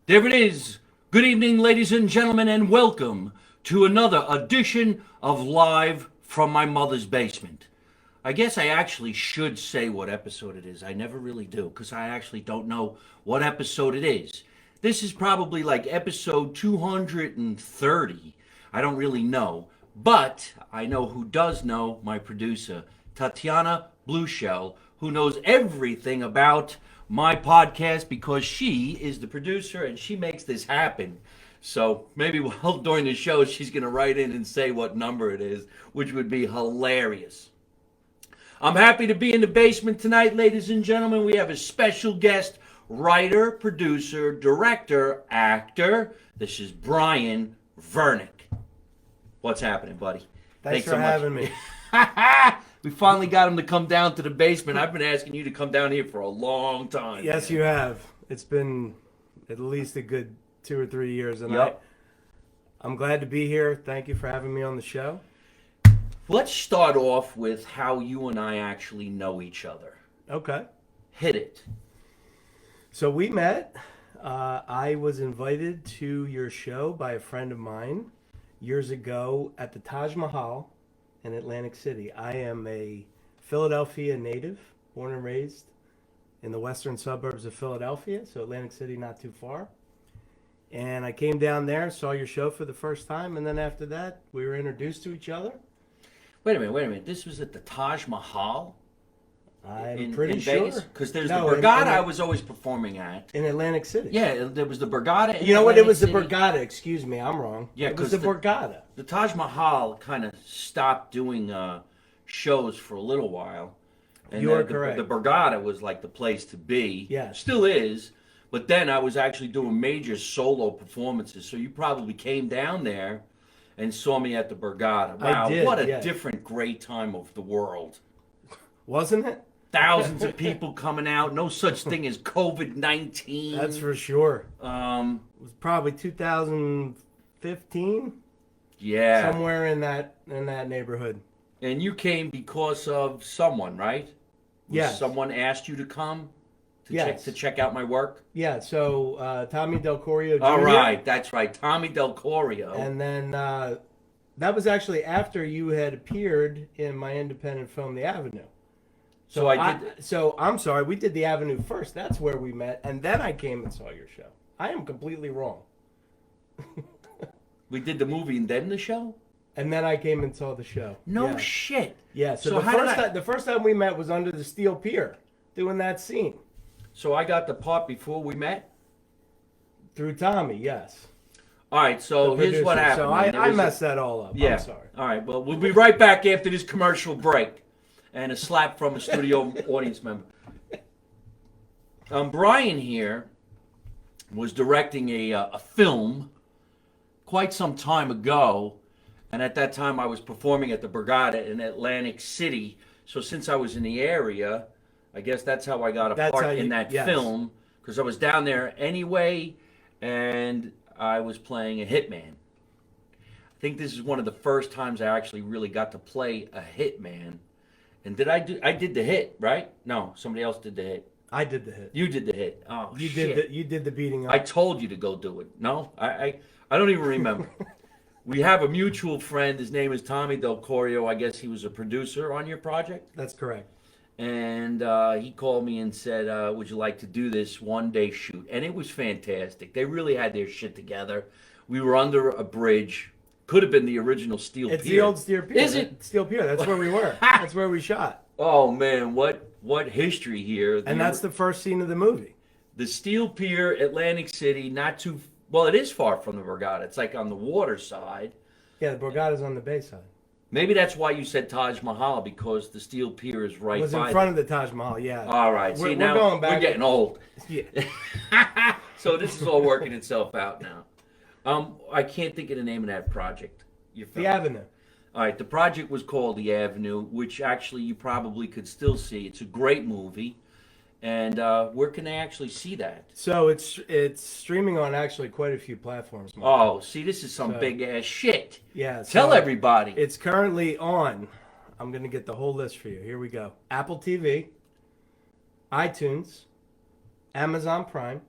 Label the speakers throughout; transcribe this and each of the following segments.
Speaker 1: There it is. Good evening, ladies and gentlemen, and welcome to another edition of Live from My Mother's Basement. I guess I actually should say what episode it is. I never really do, because I actually don't know what episode it is. This is probably like episode 230. I don't really know. But I know who does know, my producer, Tatiana Blueshell, who knows everything about my podcast because she is the producer and she makes this happen. So maybe during the show she's going to write in and say what number it is, which would be hilarious. I'm happy to be in the basement tonight, ladies and gentlemen. We have a special guest, writer, producer, director, actor. This is Brian Vernick. What's happening, buddy?
Speaker 2: Thanks for having me.
Speaker 1: We finally got him to come down to the basement. I've been asking you to come down here for a long time.
Speaker 2: Yes,
Speaker 1: man.
Speaker 2: you have. It's been at least a good 2 or 3 years, and
Speaker 1: Yep.
Speaker 2: I'm glad to be here. Thank you for having me on the show.
Speaker 1: Let's start off with how you and I actually know each other.
Speaker 2: Okay.
Speaker 1: Hit it.
Speaker 2: So we met. I was invited to your show by a friend of mine years ago at the Taj Mahal in Atlantic City. I am a Philadelphia native, born and raised in the western suburbs of Philadelphia, so Atlantic City not too far. And I came down there, saw your show for the first time, and then after that, we were introduced to each other.
Speaker 1: Wait a minute. This was at the Taj Mahal?
Speaker 2: I'm pretty sure.
Speaker 1: Vegas? Because there's
Speaker 2: No,
Speaker 1: the Borgata I was always performing at.
Speaker 2: In Atlantic City.
Speaker 1: Yeah, there was the Borgata in
Speaker 2: You know what? It
Speaker 1: Atlantic
Speaker 2: was the
Speaker 1: City.
Speaker 2: Borgata. Excuse me, I'm wrong.
Speaker 1: Yeah,
Speaker 2: it was
Speaker 1: 'cause
Speaker 2: the Borgata.
Speaker 1: The Taj Mahal kind of stopped doing shows for a little while. And
Speaker 2: You are
Speaker 1: the,
Speaker 2: correct.
Speaker 1: The Borgata was like the place to be.
Speaker 2: Yes.
Speaker 1: Still is. But then I was actually doing major solo performances. So you probably came down there and saw me at the Borgata. Wow,
Speaker 2: I did,
Speaker 1: what a
Speaker 2: yeah.
Speaker 1: different, great time of the world.
Speaker 2: Wasn't it?
Speaker 1: Thousands of people coming out. No such thing as COVID-19.
Speaker 2: That's for sure. It
Speaker 1: Um,
Speaker 2: was probably 2015,
Speaker 1: yeah.
Speaker 2: somewhere in that neighborhood.
Speaker 1: And you came because of someone, right?
Speaker 2: Yes.
Speaker 1: Someone asked you to come
Speaker 2: Yes.
Speaker 1: to check out my work?
Speaker 2: Yeah. So Tommy Del Corio Jr.
Speaker 1: All right, that's right. Tommy Del Corio.
Speaker 2: And then that was actually after you had appeared in my independent film, The Avenue.
Speaker 1: so I did.
Speaker 2: So I'm sorry, we did The Avenue first. That's where we met, and then I came and saw your show. I am completely wrong.
Speaker 1: We did the movie and then the show?
Speaker 2: And then I came and saw the show.
Speaker 1: No
Speaker 2: Yeah.
Speaker 1: shit.
Speaker 2: Yeah. So,
Speaker 1: So
Speaker 2: the
Speaker 1: how did
Speaker 2: the first time we met was under the steel pier, doing that scene
Speaker 1: So I got the part before we met?
Speaker 2: through Tommy. Yes.
Speaker 1: All right, so
Speaker 2: The
Speaker 1: here's what
Speaker 2: producer.
Speaker 1: happened.
Speaker 2: So
Speaker 1: man. There
Speaker 2: I
Speaker 1: was
Speaker 2: messed that all up.
Speaker 1: Yeah.
Speaker 2: I'm sorry.
Speaker 1: All right, well, we'll be right back after this commercial break. And a slap from a studio audience member. Brian here was directing a film quite some time ago. And at that time, I was performing at the Borgata in Atlantic City. So since I was in the area, I guess that's how I got a
Speaker 2: That's how
Speaker 1: part
Speaker 2: you-
Speaker 1: in that
Speaker 2: yes.
Speaker 1: film. Because I was down there anyway, and I was playing a hitman. I think this is one of the first times I actually really got to play a hitman. And I did the hit, right? No, somebody else did the hit.
Speaker 2: I did the hit.
Speaker 1: You did the hit. Oh,
Speaker 2: You
Speaker 1: shit.
Speaker 2: did the beating up.
Speaker 1: I told you to go do it. No? I don't even remember. We have a mutual friend. His name is Tommy Del Corio. I guess he was a producer on your project.
Speaker 2: That's correct.
Speaker 1: And he called me and said, would you like to do this one-day shoot? And it was fantastic. They really had their shit together. We were under a bridge. Could have been the original Steel
Speaker 2: It's
Speaker 1: Pier.
Speaker 2: the old Steel Pier.
Speaker 1: Is it?
Speaker 2: Steel Pier. That's where we were. That's where we shot.
Speaker 1: Oh, man, what history here.
Speaker 2: And that's the first scene of the movie.
Speaker 1: The Steel Pier, Atlantic City, not too... Well, it is far from the Borgata. It's like on the water side.
Speaker 2: Yeah, the Borgata's on the bay side.
Speaker 1: Maybe that's why you said Taj Mahal, because the Steel Pier is right
Speaker 2: It was
Speaker 1: by
Speaker 2: in front of the Taj Mahal, yeah.
Speaker 1: All right. See,
Speaker 2: We're
Speaker 1: now
Speaker 2: going back.
Speaker 1: we're getting old.
Speaker 2: Yeah.
Speaker 1: So this is all working itself out now. I can't think of the name of that project. Your film.
Speaker 2: The Avenue.
Speaker 1: All right, the project was called The Avenue, which actually you probably could still see. It's a great movie. And where can they actually see that?
Speaker 2: So it's streaming on actually quite a few platforms. Mark.
Speaker 1: Oh, see, this is some
Speaker 2: So-
Speaker 1: big ass shit.
Speaker 2: Yeah.
Speaker 1: Tell
Speaker 2: so
Speaker 1: everybody.
Speaker 2: It's currently on. I'm going to get the whole list for you. Here we go. Apple TV, iTunes, Amazon Prime,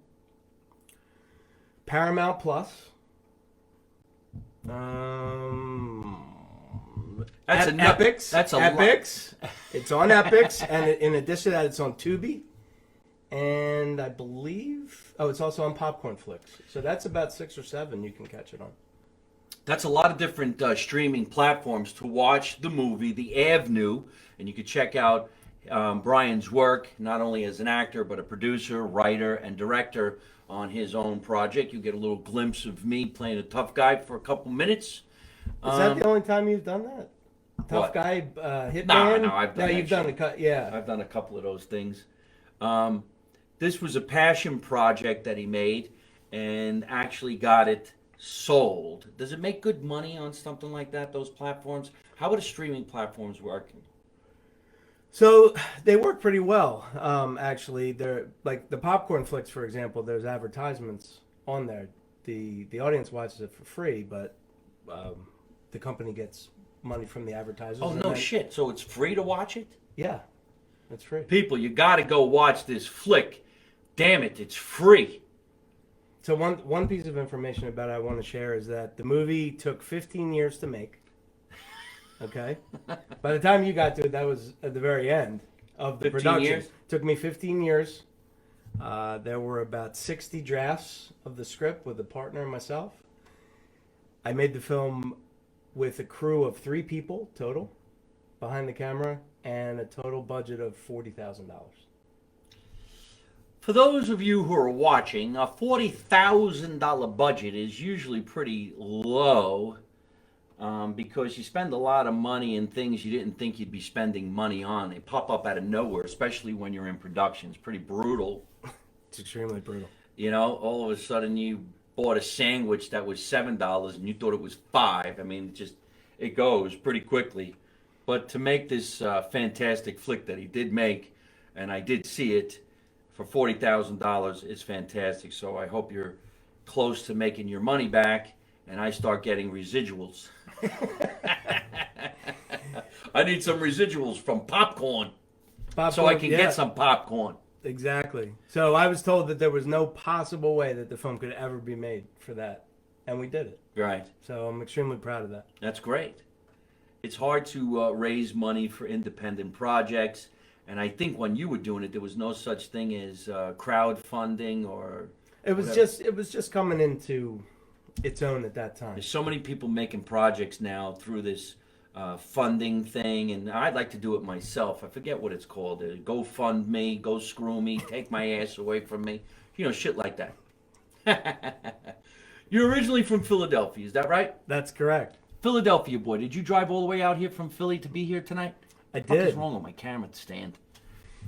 Speaker 2: Paramount Plus.
Speaker 1: That's
Speaker 2: Epix.
Speaker 1: That's a
Speaker 2: Epix. It's on Epix, and in addition to that, it's on Tubi, and I believe it's also on Popcorn Flicks. So that's about 6 or 7 you can catch it on.
Speaker 1: That's a lot of different streaming platforms to watch the movie, The Avenue, and you can check out Brian's work, not only as an actor, but a producer, writer, and director on his own project. You get a little glimpse of me playing a tough guy for a couple minutes.
Speaker 2: Is that the only time you've done that? Tough
Speaker 1: What?
Speaker 2: guy, hitman?
Speaker 1: No, I've done that
Speaker 2: you've done
Speaker 1: shit.
Speaker 2: yeah.
Speaker 1: I've done a couple of those things. This was a passion project that he made and actually got it sold. Does it make good money on something like that, those platforms? How are the streaming platforms working?
Speaker 2: So they work pretty well, actually. They're like the Popcorn Flicks, for example. There's advertisements on there. The audience watches it for free, but the company gets money from the advertisers.
Speaker 1: Oh, no shit. So it's free to watch it?
Speaker 2: Yeah, it's free.
Speaker 1: People, you got to go watch this flick. Damn it, it's free.
Speaker 2: So one piece of information about it I want to share is that the movie took 15 years to make. Okay? By the time you got to it, that was at the very end of the
Speaker 1: 15
Speaker 2: production.
Speaker 1: years?
Speaker 2: Took me 15 years. There were about 60 drafts of the script with a partner and myself. I made the film with a crew of 3 people total behind the camera and a total budget of $40,000.
Speaker 1: For those of you who are watching, a $40,000 budget is usually pretty low because you spend a lot of money in things you didn't think you'd be spending money on. They pop up out of nowhere, especially when you're in production. It's pretty brutal.
Speaker 2: It's extremely brutal.
Speaker 1: You know, all of a sudden you bought a sandwich that was $7 and you thought it was $5. I mean, it goes pretty quickly. But to make this fantastic flick that he did make, and I did see it, for $40,000 is fantastic. So I hope you're close to making your money back and I start getting residuals. I need some residuals from popcorn so I can get some popcorn.
Speaker 2: Exactly. So I was told that there was no possible way that the film could ever be made for that. And we did it.
Speaker 1: Right.
Speaker 2: So I'm extremely proud of that.
Speaker 1: That's great. It's hard to raise money for independent projects. And I think when you were doing it, there was no such thing as crowdfunding or.
Speaker 2: It was just coming into its own at that time.
Speaker 1: There's so many people making projects now through this funding thing, and I'd like to do it myself. I forget what it's called. Go fund me, go screw me, take my ass away from me. You know, shit like that. You're originally from Philadelphia, is that right?
Speaker 2: That's correct.
Speaker 1: Philadelphia boy. Did you drive all the way out here from Philly to be here tonight?
Speaker 2: I
Speaker 1: What is
Speaker 2: did.
Speaker 1: wrong with my camera stand?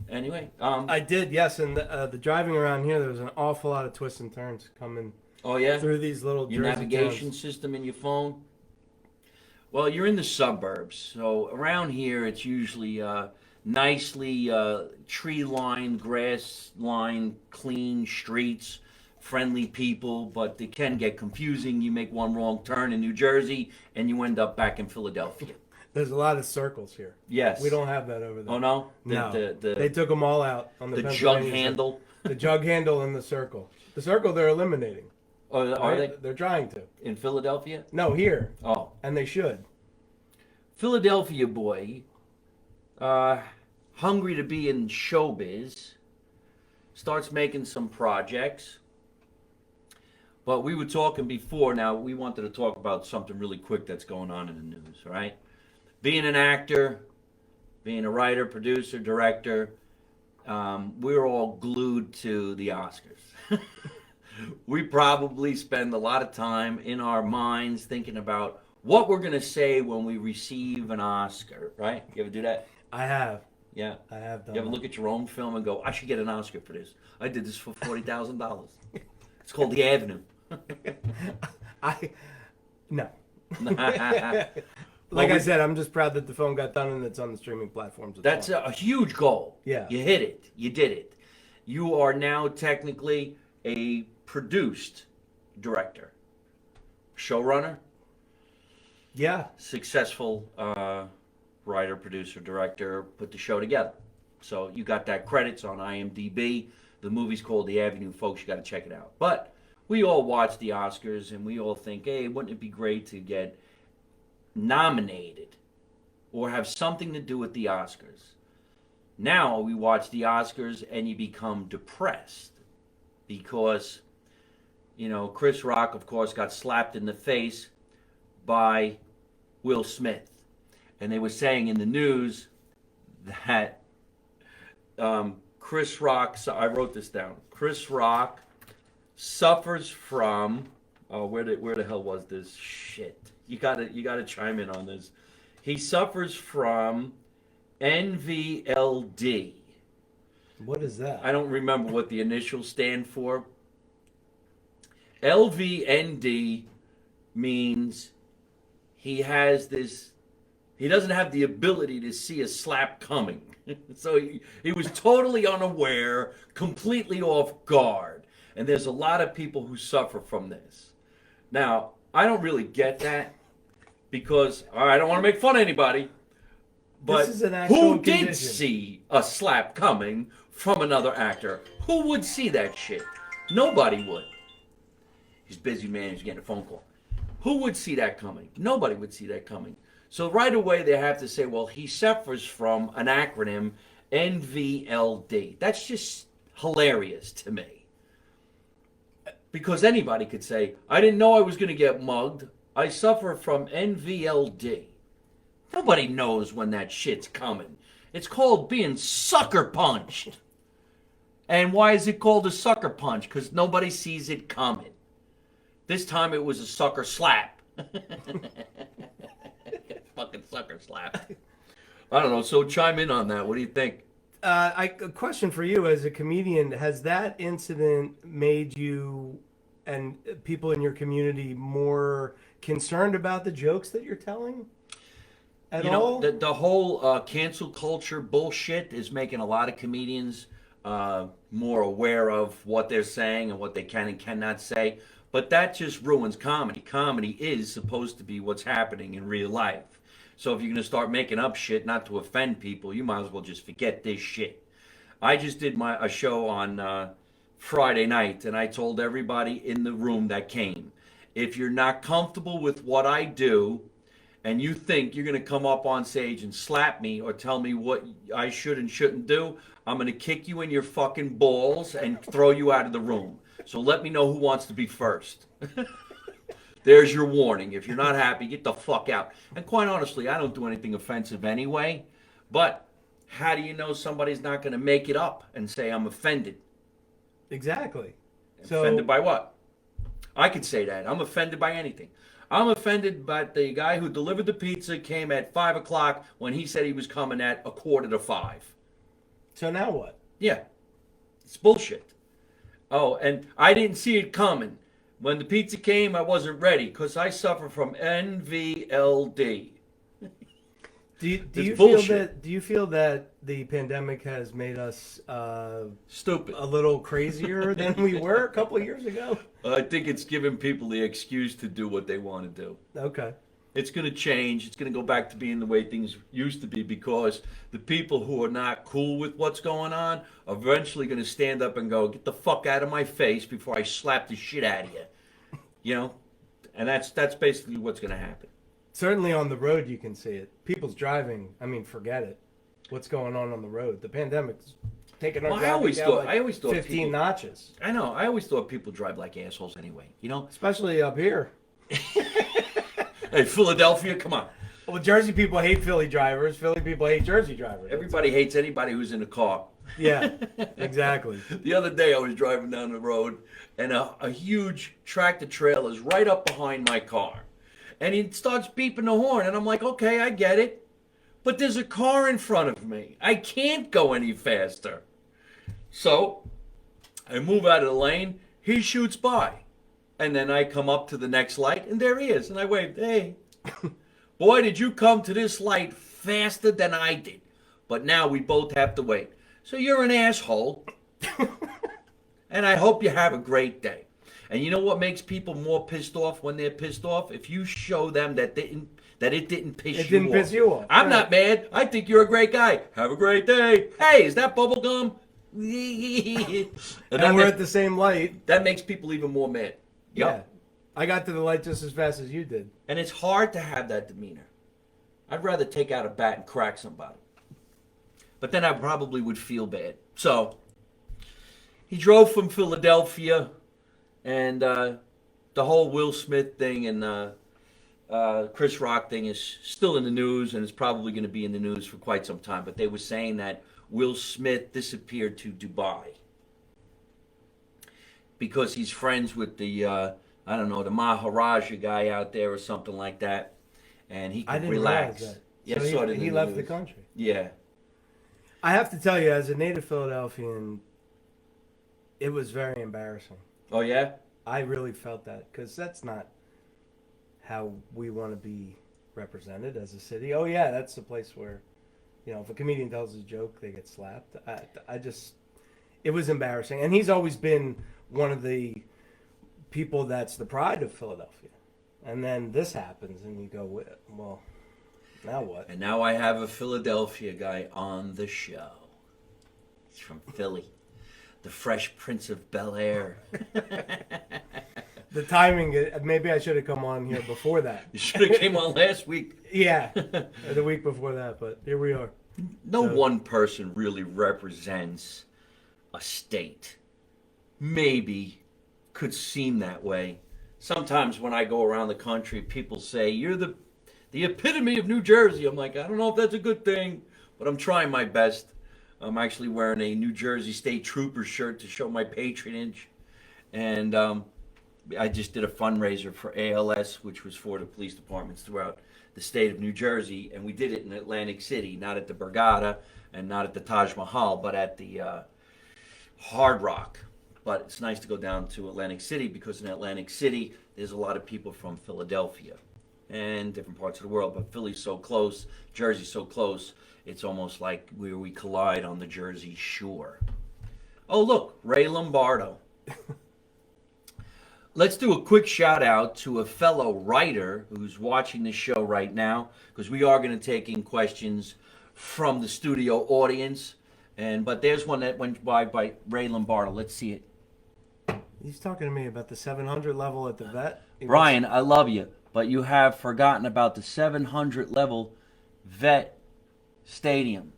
Speaker 1: Anyway,
Speaker 2: I did, yes. And the driving around here, there was an awful lot of twists and turns coming
Speaker 1: oh yeah,
Speaker 2: through these little
Speaker 1: your
Speaker 2: Jersey
Speaker 1: navigation
Speaker 2: towns.
Speaker 1: system in your phone. Well, you're in the suburbs, so around here it's usually nicely tree-lined, grass-lined, clean streets, friendly people, but it can get confusing. You make one wrong turn in New Jersey, and you end up back in Philadelphia.
Speaker 2: There's a lot of circles here.
Speaker 1: Yes.
Speaker 2: We don't have that over there.
Speaker 1: Oh, no?
Speaker 2: No.
Speaker 1: The
Speaker 2: They took them all out on the
Speaker 1: jug
Speaker 2: Pennsylvania side.
Speaker 1: handle.
Speaker 2: The jug handle and the circle. The circle they're eliminating.
Speaker 1: Oh, are they
Speaker 2: They're trying to.
Speaker 1: in Philadelphia?
Speaker 2: No, here.
Speaker 1: Oh.
Speaker 2: And they should.
Speaker 1: Philadelphia boy, hungry to be in showbiz, starts making some projects. But we were talking before, now we wanted to talk about something really quick that's going on in the news, right? Being an actor, being a writer, producer, director, we're all glued to the Oscars. We probably spend a lot of time in our minds thinking about what we're going to say when we receive an Oscar, right? You ever do that?
Speaker 2: I have.
Speaker 1: Yeah.
Speaker 2: I have done
Speaker 1: You ever
Speaker 2: that.
Speaker 1: look at your own film and go, I should get an Oscar for this. I did this for $40,000. It's called The Avenue.
Speaker 2: No.
Speaker 1: Well,
Speaker 2: Like I said, I'm just proud that the film got done and it's on the streaming platforms.
Speaker 1: That's a huge goal.
Speaker 2: Yeah.
Speaker 1: You hit it. You did it. You are now technically a produced director, showrunner,
Speaker 2: Yeah.
Speaker 1: successful writer, producer, director, put the show together. So you got that credits on IMDb. The movie's called The Avenue, folks. You got to check it out. But we all watch the Oscars and we all think, hey, wouldn't it be great to get nominated or have something to do with the Oscars? Now we watch the Oscars and you become depressed because, Chris Rock, of course, got slapped in the face by Will Smith. And they were saying in the news that Chris Rock, so I wrote this down, Chris Rock suffers from, where the hell was this shit? You gotta chime in on this. He suffers from NVLD.
Speaker 2: What is that?
Speaker 1: I don't remember what the initials stand for. LVND means he doesn't have the ability to see a slap coming. So he was totally unaware, completely off guard. And there's a lot of people who suffer from this. Now, I don't really get that because I don't want to make fun of anybody. But
Speaker 2: This is an actual
Speaker 1: who did
Speaker 2: condition.
Speaker 1: see a slap coming from another actor? Who would see that shit? Nobody would. He's busy, man. He's getting a phone call. Who would see that coming? Nobody would see that coming. So right away they have to say, well, he suffers from an acronym, NVLD. That's just hilarious to me. Because anybody could say, I didn't know I was going to get mugged. I suffer from NVLD. Nobody knows when that shit's coming. It's called being sucker punched. And why is it called a sucker punch? Because nobody sees it coming. This time it was a sucker slap. Fucking sucker slap. I don't know. So chime in on that. What do you think?
Speaker 2: A question for you as a comedian: has that incident made you and people in your community more concerned about the jokes that you're telling? At all?
Speaker 1: The whole cancel culture bullshit is making a lot of comedians more aware of what they're saying and what they can and cannot say. But that just ruins comedy. Comedy is supposed to be what's happening in real life. So if you're going to start making up shit not to offend people, you might as well just forget this shit. I just did a show on Friday night, and I told everybody in the room that came, if you're not comfortable with what I do, and you think you're going to come up on stage and slap me or tell me what I should and shouldn't do, I'm going to kick you in your fucking balls and throw you out of the room. So let me know who wants to be first. There's your warning. If you're not happy, get the fuck out. And quite honestly, I don't do anything offensive anyway. But how do you know somebody's not going to make it up and say I'm offended?
Speaker 2: Exactly.
Speaker 1: Offended by what? I could say that. I'm offended by anything. I'm offended by the guy who delivered the pizza came at 5 o'clock when he said he was coming at 4:45.
Speaker 2: So now what?
Speaker 1: Yeah. It's bullshit. Oh, and I didn't see it coming. When the pizza came, I wasn't ready because I suffer from NVLD.
Speaker 2: Do you feel that the pandemic has made us
Speaker 1: stupid,
Speaker 2: a little crazier than we were a couple of years ago?
Speaker 1: I think it's giving people the excuse to do what they want to do.
Speaker 2: Okay.
Speaker 1: It's going to change. It's going to go back to being the way things used to be because the people who are not cool with what's going on are eventually going to stand up and go, get the fuck out of my face before I slap the shit out of you. You know? And that's basically what's going to happen.
Speaker 2: Certainly on the road you can see it. People's driving, I mean, forget it. What's going on the road? The pandemic's taking our driving
Speaker 1: I always thought
Speaker 2: 15
Speaker 1: people,
Speaker 2: notches.
Speaker 1: I know. I always thought people drive like assholes anyway. You know?
Speaker 2: Especially up here.
Speaker 1: Hey, Philadelphia, come on.
Speaker 2: Well, Jersey people hate Philly drivers. Philly people hate Jersey drivers.
Speaker 1: Everybody hates anybody who's in a car.
Speaker 2: Yeah, exactly.
Speaker 1: The other day I was driving down the road and a huge tractor trailer is right up behind my car. And he starts beeping the horn and I'm like, okay, I get it. But there's a car in front of me. I can't go any faster. So I move out of the lane. He shoots by. And then I come up to the next light, and there he is. And I waved, hey, boy, did you come to this light faster than I did. But now we both have to wait. So you're an asshole. And I hope you have a great day. And you know what makes people more pissed off when they're pissed off? If you show them that it didn't piss you off.
Speaker 2: Piss you off.
Speaker 1: I'm not mad. I think you're a great guy. Have a great day. Hey, is that bubble gum?
Speaker 2: And we're at the same light.
Speaker 1: That makes people even more mad.
Speaker 2: Yeah.
Speaker 1: Yep.
Speaker 2: I got to the light just as fast as you did.
Speaker 1: And it's hard to have that demeanor. I'd rather take out a bat and crack somebody. But then I probably would feel bad. So he drove from Philadelphia, and the whole Will Smith thing and Chris Rock thing is still in the news, and it's probably going to be in the news for quite some time. But they were saying that Will Smith disappeared to Dubai because he's friends with the, I don't know, the Maharaja guy out there or something like that, and he
Speaker 2: I
Speaker 1: could
Speaker 2: didn't
Speaker 1: relax.
Speaker 2: realize that.
Speaker 1: Yeah,
Speaker 2: So
Speaker 1: I saw it in
Speaker 2: he
Speaker 1: the
Speaker 2: left
Speaker 1: news.
Speaker 2: the country.
Speaker 1: Yeah.
Speaker 2: I have to tell you, as a native Philadelphian, it was very embarrassing.
Speaker 1: Oh, yeah?
Speaker 2: I really felt that because that's not how we want to be represented as a city. Oh yeah, that's the place where, you know, if a comedian tells a joke, they get slapped. I just, it was embarrassing. And he's always been one of the people that's the pride of Philadelphia. And then this happens, and you go, well, now what?
Speaker 1: And now I have a Philadelphia guy on the show. He's from Philly. The Fresh Prince of Bel-Air.
Speaker 2: The timing, maybe I should have come on here before that.
Speaker 1: You should have came on last week.
Speaker 2: Yeah, the week before that, but here we are.
Speaker 1: No one person really represents a state. Maybe could seem that way. Sometimes when I go around the country, people say, you're the epitome of New Jersey. I'm like, I don't know if that's a good thing, but I'm trying my best. I'm actually wearing a New Jersey State Trooper shirt to show my patronage. And I just did a fundraiser for ALS, which was for the police departments throughout the state of New Jersey. And we did it in Atlantic City, not at the Borgata and not at the Taj Mahal, but at the Hard Rock. But it's nice to go down to Atlantic City because in Atlantic City, there's a lot of people from Philadelphia and different parts of the world. But Philly's so close, Jersey's so close, it's almost like where we collide on the Jersey Shore. Oh, look, Ray Lombardo. Let's do a quick shout out to a fellow writer who's watching the show right now, because we are going to take in questions from the studio audience. But there's one that went by Ray Lombardo. Let's see it.
Speaker 2: He's talking to me about the 700 level at the vet.
Speaker 1: Brian, I love you, but you have forgotten about the 700 level vet stadium.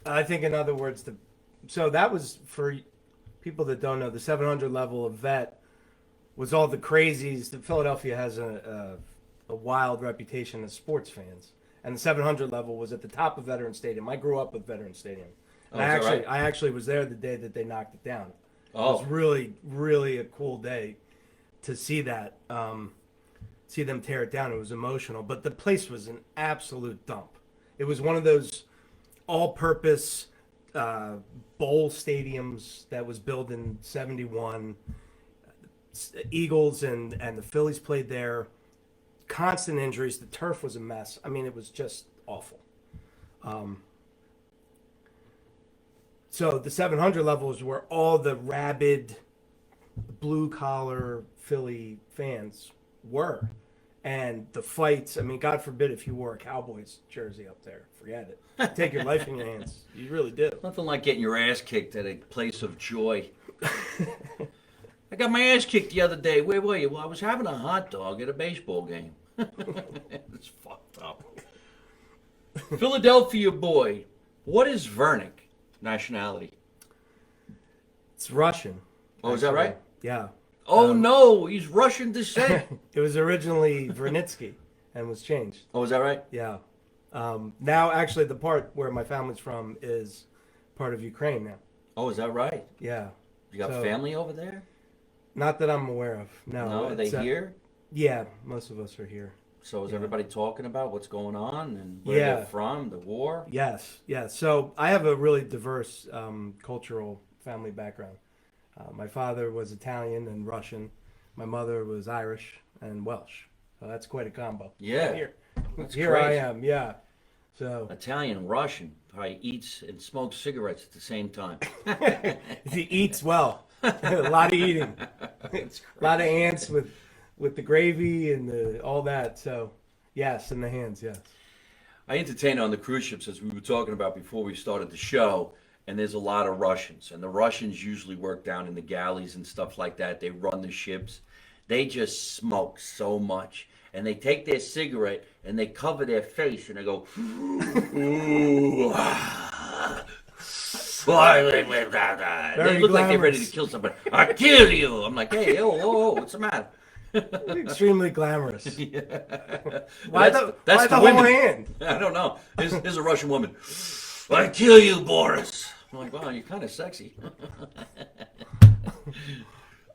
Speaker 2: I think, in other words, so that was, for people that don't know, the 700 level of vet was all the crazies. Philadelphia has a wild reputation as sports fans, and the 700 level was at the top of Veterans Stadium. I grew up with Veterans Stadium.
Speaker 1: Oh, is that right?
Speaker 2: I actually was there the day that they knocked it down.
Speaker 1: Oh.
Speaker 2: It was really, really a cool day to see that, see them tear it down. It was emotional, but the place was an absolute dump. It was one of those all-purpose bowl stadiums that was built in '71. Eagles and the Phillies played there. Constant injuries. The turf was a mess. I mean, it was just awful. So the 700 levels were all the rabid, blue-collar Philly fans were. And the fights, I mean, God forbid if you wore a Cowboys jersey up there. Forget it. Take your life in your hands. You really do.
Speaker 1: Nothing like getting your ass kicked at a place of joy. I got my ass kicked the other day. Where were you? Well, I was having a hot dog at a baseball game. It's fucked up. Philadelphia boy. What is Vernick nationality?
Speaker 2: It's Russian.
Speaker 1: Oh, is that right?
Speaker 2: Yeah.
Speaker 1: Oh, no. He's Russian descent.
Speaker 2: It was originally Vernick and was changed.
Speaker 1: Oh, is that right?
Speaker 2: Yeah. Now, actually, the part where my family's from is part of Ukraine now.
Speaker 1: Oh, is that right?
Speaker 2: Yeah.
Speaker 1: You got
Speaker 2: So-
Speaker 1: family over there?
Speaker 2: Not that I'm aware of. No.
Speaker 1: No, are they
Speaker 2: it's,
Speaker 1: here?
Speaker 2: Yeah, most of us are here.
Speaker 1: So is
Speaker 2: Yeah.
Speaker 1: everybody talking about what's going on and where
Speaker 2: Yeah.
Speaker 1: they're from, the war?
Speaker 2: Yes, yes. So I have a really diverse cultural family background. My father was Italian and Russian. My mother was Irish and Welsh. So that's quite a combo.
Speaker 1: Yeah.
Speaker 2: Here,
Speaker 1: That's
Speaker 2: here I
Speaker 1: crazy.
Speaker 2: am. Yeah. So
Speaker 1: Italian and Russian probably eats and smokes cigarettes at the same time.
Speaker 2: he eats well. A lot of eating.
Speaker 1: It's
Speaker 2: A lot of ants with the gravy and all that. So yes, in the hands. Yes.
Speaker 1: I entertain on the cruise ships, as we were talking about before we started the show, and there's a lot of Russians. And the Russians usually work down in the galleys and stuff like that. They run the ships. They just smoke so much. And they take their cigarette and they cover their face and they go, ooh, they look like they're ready to kill somebody. I kill you. I'm like, hey, what's the matter?
Speaker 2: Extremely glamorous.
Speaker 1: Yeah.
Speaker 2: Why
Speaker 1: that's
Speaker 2: the
Speaker 1: the
Speaker 2: whole
Speaker 1: women.
Speaker 2: hand?
Speaker 1: I don't know. Here's a Russian woman. I kill you, Boris. I'm like, wow, you're kind of sexy.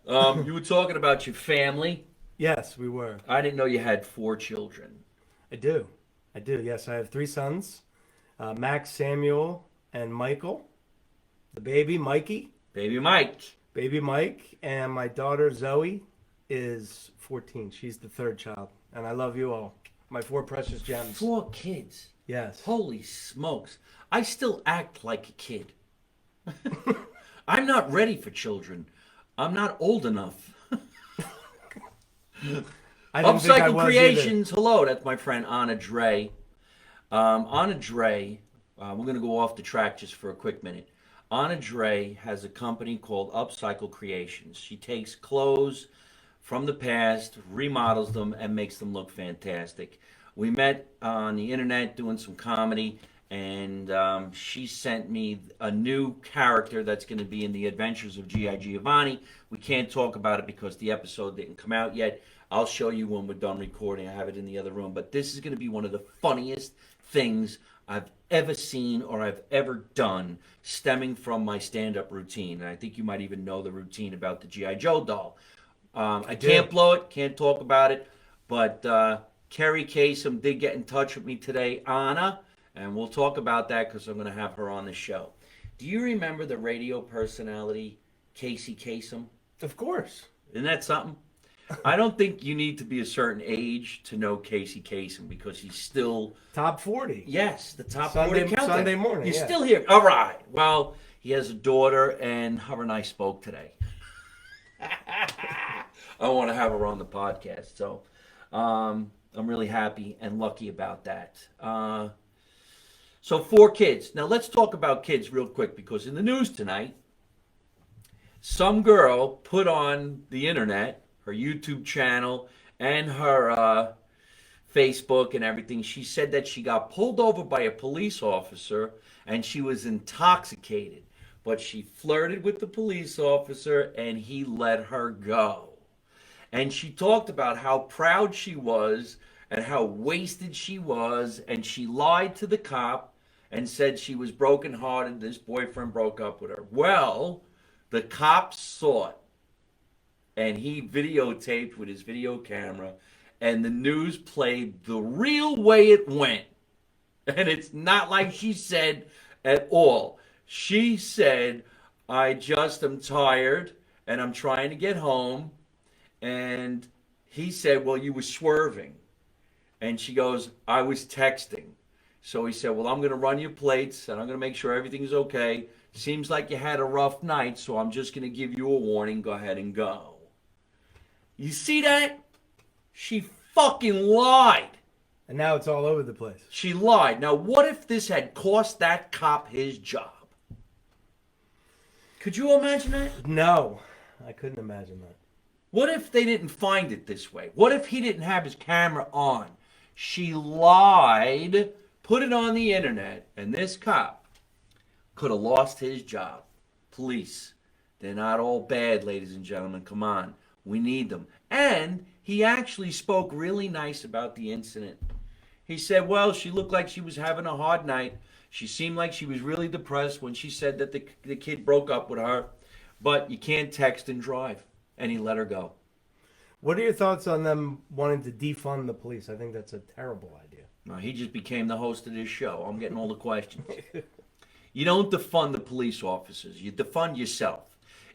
Speaker 1: You were talking about your family.
Speaker 2: Yes, we were.
Speaker 1: I didn't know you had 4 children.
Speaker 2: I do. Yes, I have 3 sons, Max, Samuel, and Michael. The baby, Mikey.
Speaker 1: Baby Mike.
Speaker 2: Baby Mike. And my daughter, Zoe, is 14. She's the 3rd child. And I love you all. My 4 precious gems.
Speaker 1: 4 kids.
Speaker 2: Yes.
Speaker 1: Holy smokes. I still act like a kid. I'm not ready for children. I'm not old enough. Upcycle Creations. Hello, that's my friend Anna Dre. Anna Dre, we're going to go off the track just for a quick minute. Anna Dre has a company called Upcycle Creations. She takes clothes from the past, remodels them, and makes them look fantastic. We met on the internet doing some comedy, and she sent me a new character that's going to be in the Adventures of G.I. Giovanni. We can't talk about it because the episode didn't come out yet. I'll show you when we're done recording. I have it in the other room. But this is going to be one of the funniest things I've ever seen or I've ever done, stemming from my stand-up routine. And I think you might even know the routine about the G.I. Joe doll. I can't blow it, can't talk about it, but Carrie Kasem did get in touch with me today, Anna, and we'll talk about that because I'm going to have her on the show. Do you remember the radio personality Casey Kasem?
Speaker 2: Of course.
Speaker 1: Isn't that something? I don't think you need to be a certain age to know Casey Kasem because he's still...
Speaker 2: Top 40.
Speaker 1: Yes, the top
Speaker 2: Sunday,
Speaker 1: 40 countdown.
Speaker 2: Sunday morning,
Speaker 1: He's
Speaker 2: yeah.
Speaker 1: still here. All right. Well, he has a daughter, and her and I spoke today. I want to have her on the podcast, so I'm really happy and lucky about that. So 4 kids. Now let's talk about kids real quick because in the news tonight, some girl put on the internet, her YouTube channel and her Facebook and everything. She said that she got pulled over by a police officer and she was intoxicated, but she flirted with the police officer and he let her go. And she talked about how proud she was and how wasted she was, and she lied to the cop and said she was brokenhearted. This boyfriend broke up with her. Well, the cop saw it, and he videotaped with his video camera, and the news played the real way it went. And it's not like she said at all. She said, I just am tired, and I'm trying to get home. And he said, well, you were swerving. And she goes, I was texting. So he said, well, I'm going to run your plates, and I'm going to make sure everything's okay. Seems like you had a rough night, so I'm just going to give you a warning. Go ahead and go. You see that? She fucking lied.
Speaker 2: And now it's all over the place.
Speaker 1: She lied. Now, what if this had cost that cop his job? Could you imagine that?
Speaker 2: No, I couldn't imagine that.
Speaker 1: What if they didn't find it this way? What if he didn't have his camera on? She lied, put it on the internet, and this cop could have lost his job. Police, they're not all bad, ladies and gentlemen. Come on. We need them. And he actually spoke really nice about the incident. He said, well, she looked like she was having a hard night. She seemed like she was really depressed when she said that the kid broke up with her. But you can't text and drive. And he let her go.
Speaker 2: What are your thoughts on them wanting to defund the police? I think that's a terrible idea.
Speaker 1: No, he just became the host of this show. I'm getting all the questions. You don't defund the police officers. You defund yourself.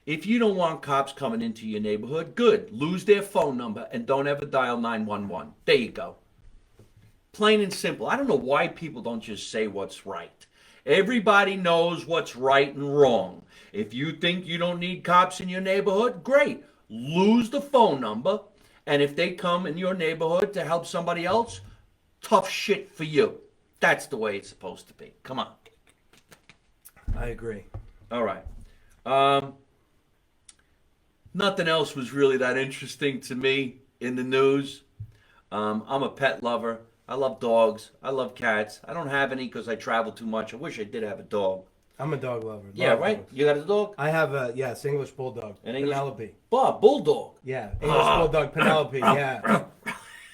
Speaker 1: If you don't want cops coming into your neighborhood, good. Lose their phone number and don't ever dial 911. There you go. Plain and simple. I don't know why people don't just say what's right. Everybody knows what's right and wrong. If you think you don't need cops in your neighborhood, great. Lose the phone number, and if they come in your neighborhood to help somebody else, tough shit for you. That's the way it's supposed to be. Come on.
Speaker 2: I agree.
Speaker 1: All right. Um, Nothing else was really that interesting to me in the news. I'm a pet lover. I love dogs. I love cats. I don't have any because I travel too much. I wish I did have a dog.
Speaker 2: I'm a dog lover.
Speaker 1: Yeah,
Speaker 2: Love
Speaker 1: right?
Speaker 2: dogs.
Speaker 1: You got a dog?
Speaker 2: I have a yes, English bulldog,
Speaker 1: An English
Speaker 2: Penelope.
Speaker 1: Bulldog.
Speaker 2: Yeah, English bulldog, Penelope. Yeah,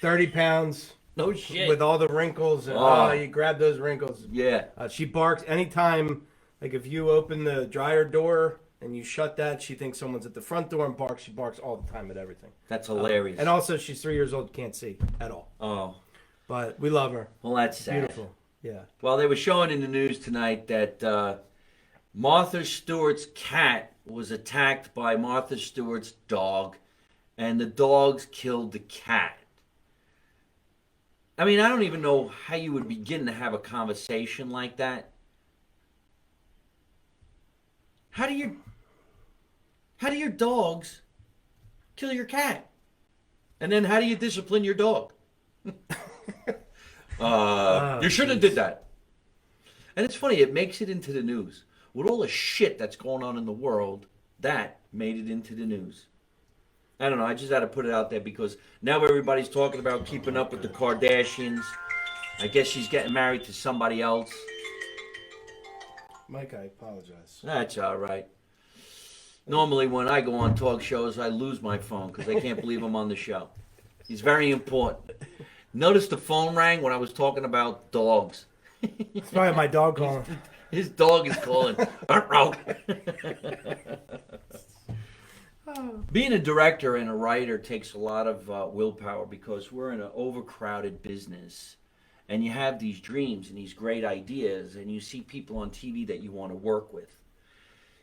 Speaker 2: 30 pounds
Speaker 1: No shit.
Speaker 2: with all the wrinkles. And,
Speaker 1: Oh.
Speaker 2: you grab those wrinkles.
Speaker 1: Yeah.
Speaker 2: She barks anytime. Like if you open the dryer door and you shut that, she thinks someone's at the front door and barks. She barks all the time at everything.
Speaker 1: That's hilarious.
Speaker 2: And also, she's 3 years old, can't see at all.
Speaker 1: Oh.
Speaker 2: But we love her.
Speaker 1: Well, that's sad.
Speaker 2: Beautiful. Yeah.
Speaker 1: Well, they were showing in the news tonight that Martha Stewart's cat was attacked by Martha Stewart's dog, and the dogs killed the cat. I mean, I don't even know how you would begin to have a conversation like that. How do your dogs kill your cat? And then how do you discipline your dog? You shouldn't have did that. And it's funny, it makes it into the news. With all the shit that's going on in the world, that made it into the news. I don't know, I just had to put it out there because now everybody's talking about keeping up with the Kardashians. I guess she's getting married to somebody else.
Speaker 2: Mike, I apologize.
Speaker 1: That's all right. Normally when I go on talk shows, I lose my phone because I can't believe I'm on the show. He's very important. Notice the phone rang when I was talking about dogs.
Speaker 2: It's probably my dog calling.
Speaker 1: His dog is calling. Being a director and a writer takes a lot of willpower because we're in an overcrowded business. And you have these dreams and these great ideas, and you see people on TV that you want to work with.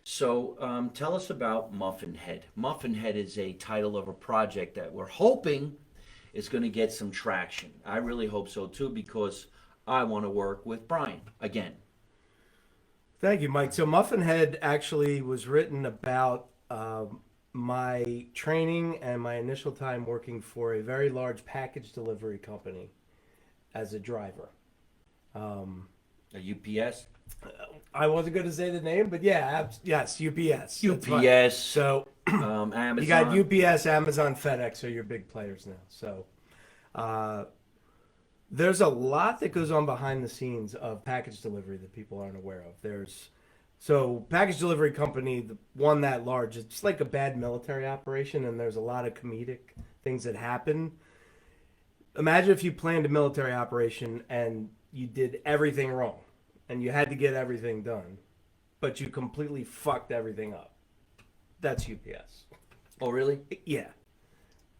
Speaker 1: So tell us about Muffin Head. Muffin Head is a title of a project that we're hoping is going to get some traction. I really hope so too because I want to work with Brian again.
Speaker 2: Thank you, Mike. So Muffin Head actually was written about my training and my initial time working for a very large package delivery company as a driver.
Speaker 1: A UPS?
Speaker 2: I wasn't going to say the name, but yeah, yes, UPS. That's right.
Speaker 1: UPS.
Speaker 2: So
Speaker 1: Amazon.
Speaker 2: you got UPS, Amazon, FedEx are your big players now. So there's a lot that goes on behind the scenes of package delivery that people aren't aware of. So package delivery company, the one that large, it's like a bad military operation, and there's a lot of comedic things that happen. Imagine if you planned a military operation and you did everything wrong and you had to get everything done, but you completely fucked everything up. That's UPS.
Speaker 1: Oh, really?
Speaker 2: Yeah.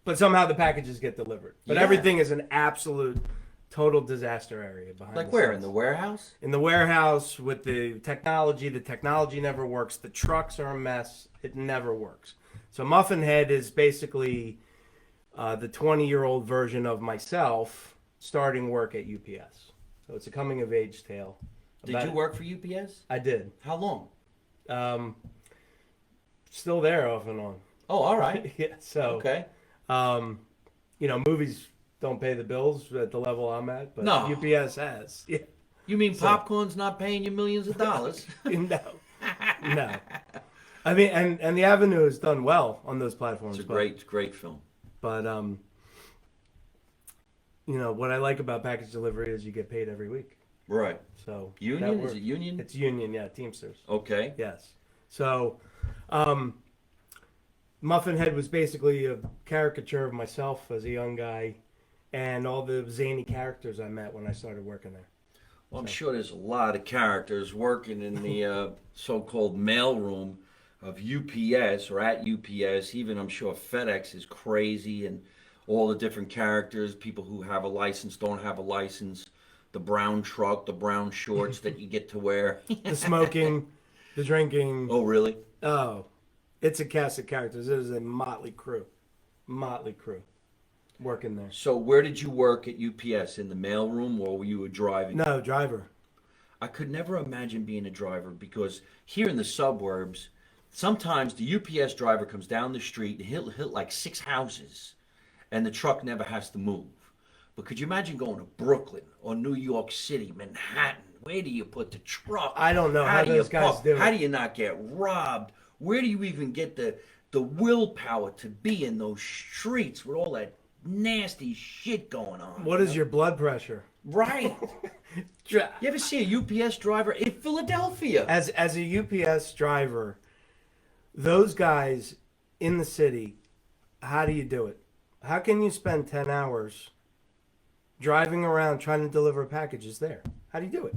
Speaker 2: But somehow the packages get delivered. But
Speaker 1: Yeah.
Speaker 2: everything is an absolute total disaster area behind
Speaker 1: Like
Speaker 2: the
Speaker 1: where?
Speaker 2: scenes.
Speaker 1: In the warehouse?
Speaker 2: In the warehouse with the technology never works. The trucks are a mess. It never works. So Muffin Head is basically the 20-year-old version of myself starting work at UPS. So it's a coming of age tale.
Speaker 1: Did you work for UPS?
Speaker 2: I did.
Speaker 1: How long?
Speaker 2: Still there off and on.
Speaker 1: Oh, all right.
Speaker 2: Yeah. So
Speaker 1: Okay.
Speaker 2: movies don't pay the bills at the level I'm at, but
Speaker 1: No.
Speaker 2: UPS has. Yeah.
Speaker 1: You mean popcorn's not paying you millions of dollars?
Speaker 2: No. No. I mean, and the Avenue has done well on those platforms.
Speaker 1: It's a great film.
Speaker 2: But what I like about package delivery is you get paid every week.
Speaker 1: Right.
Speaker 2: So
Speaker 1: Union?
Speaker 2: that
Speaker 1: Is it union?
Speaker 2: It's union, yeah, Teamsters.
Speaker 1: Okay.
Speaker 2: Yes. So, Muffin Head was basically a caricature of myself as a young guy, and all the zany characters I met when I started working there.
Speaker 1: Well, I'm sure there's a lot of characters working in the so-called mailroom of UPS or at UPS. Even I'm sure FedEx is crazy, and all the different characters, people who have a license, don't have a license, the brown truck, the brown shorts that you get to wear.
Speaker 2: The smoking, the drinking.
Speaker 1: Oh, really?
Speaker 2: Oh, it's a cast of characters. It is a motley crew. Motley crew working there.
Speaker 1: So where did you work at UPS? In the mailroom, or were you a driving?
Speaker 2: No, driver.
Speaker 1: I could never imagine being a driver because here in the suburbs, sometimes the UPS driver comes down the street and he'll hit like 6 houses and the truck never has to move. But could you imagine going to Brooklyn or New York City, Manhattan, Where do you put the truck?
Speaker 2: I don't know how
Speaker 1: do you
Speaker 2: those guys do it.
Speaker 1: How do you not get robbed? Where do you even get the willpower to be in those streets with all that nasty shit going on?
Speaker 2: What is your blood pressure?
Speaker 1: Right. You ever see a UPS driver in Philadelphia?
Speaker 2: As a UPS driver, those guys in the city, how do you do it? How can you spend 10 hours driving around trying to deliver packages there? How do you do it?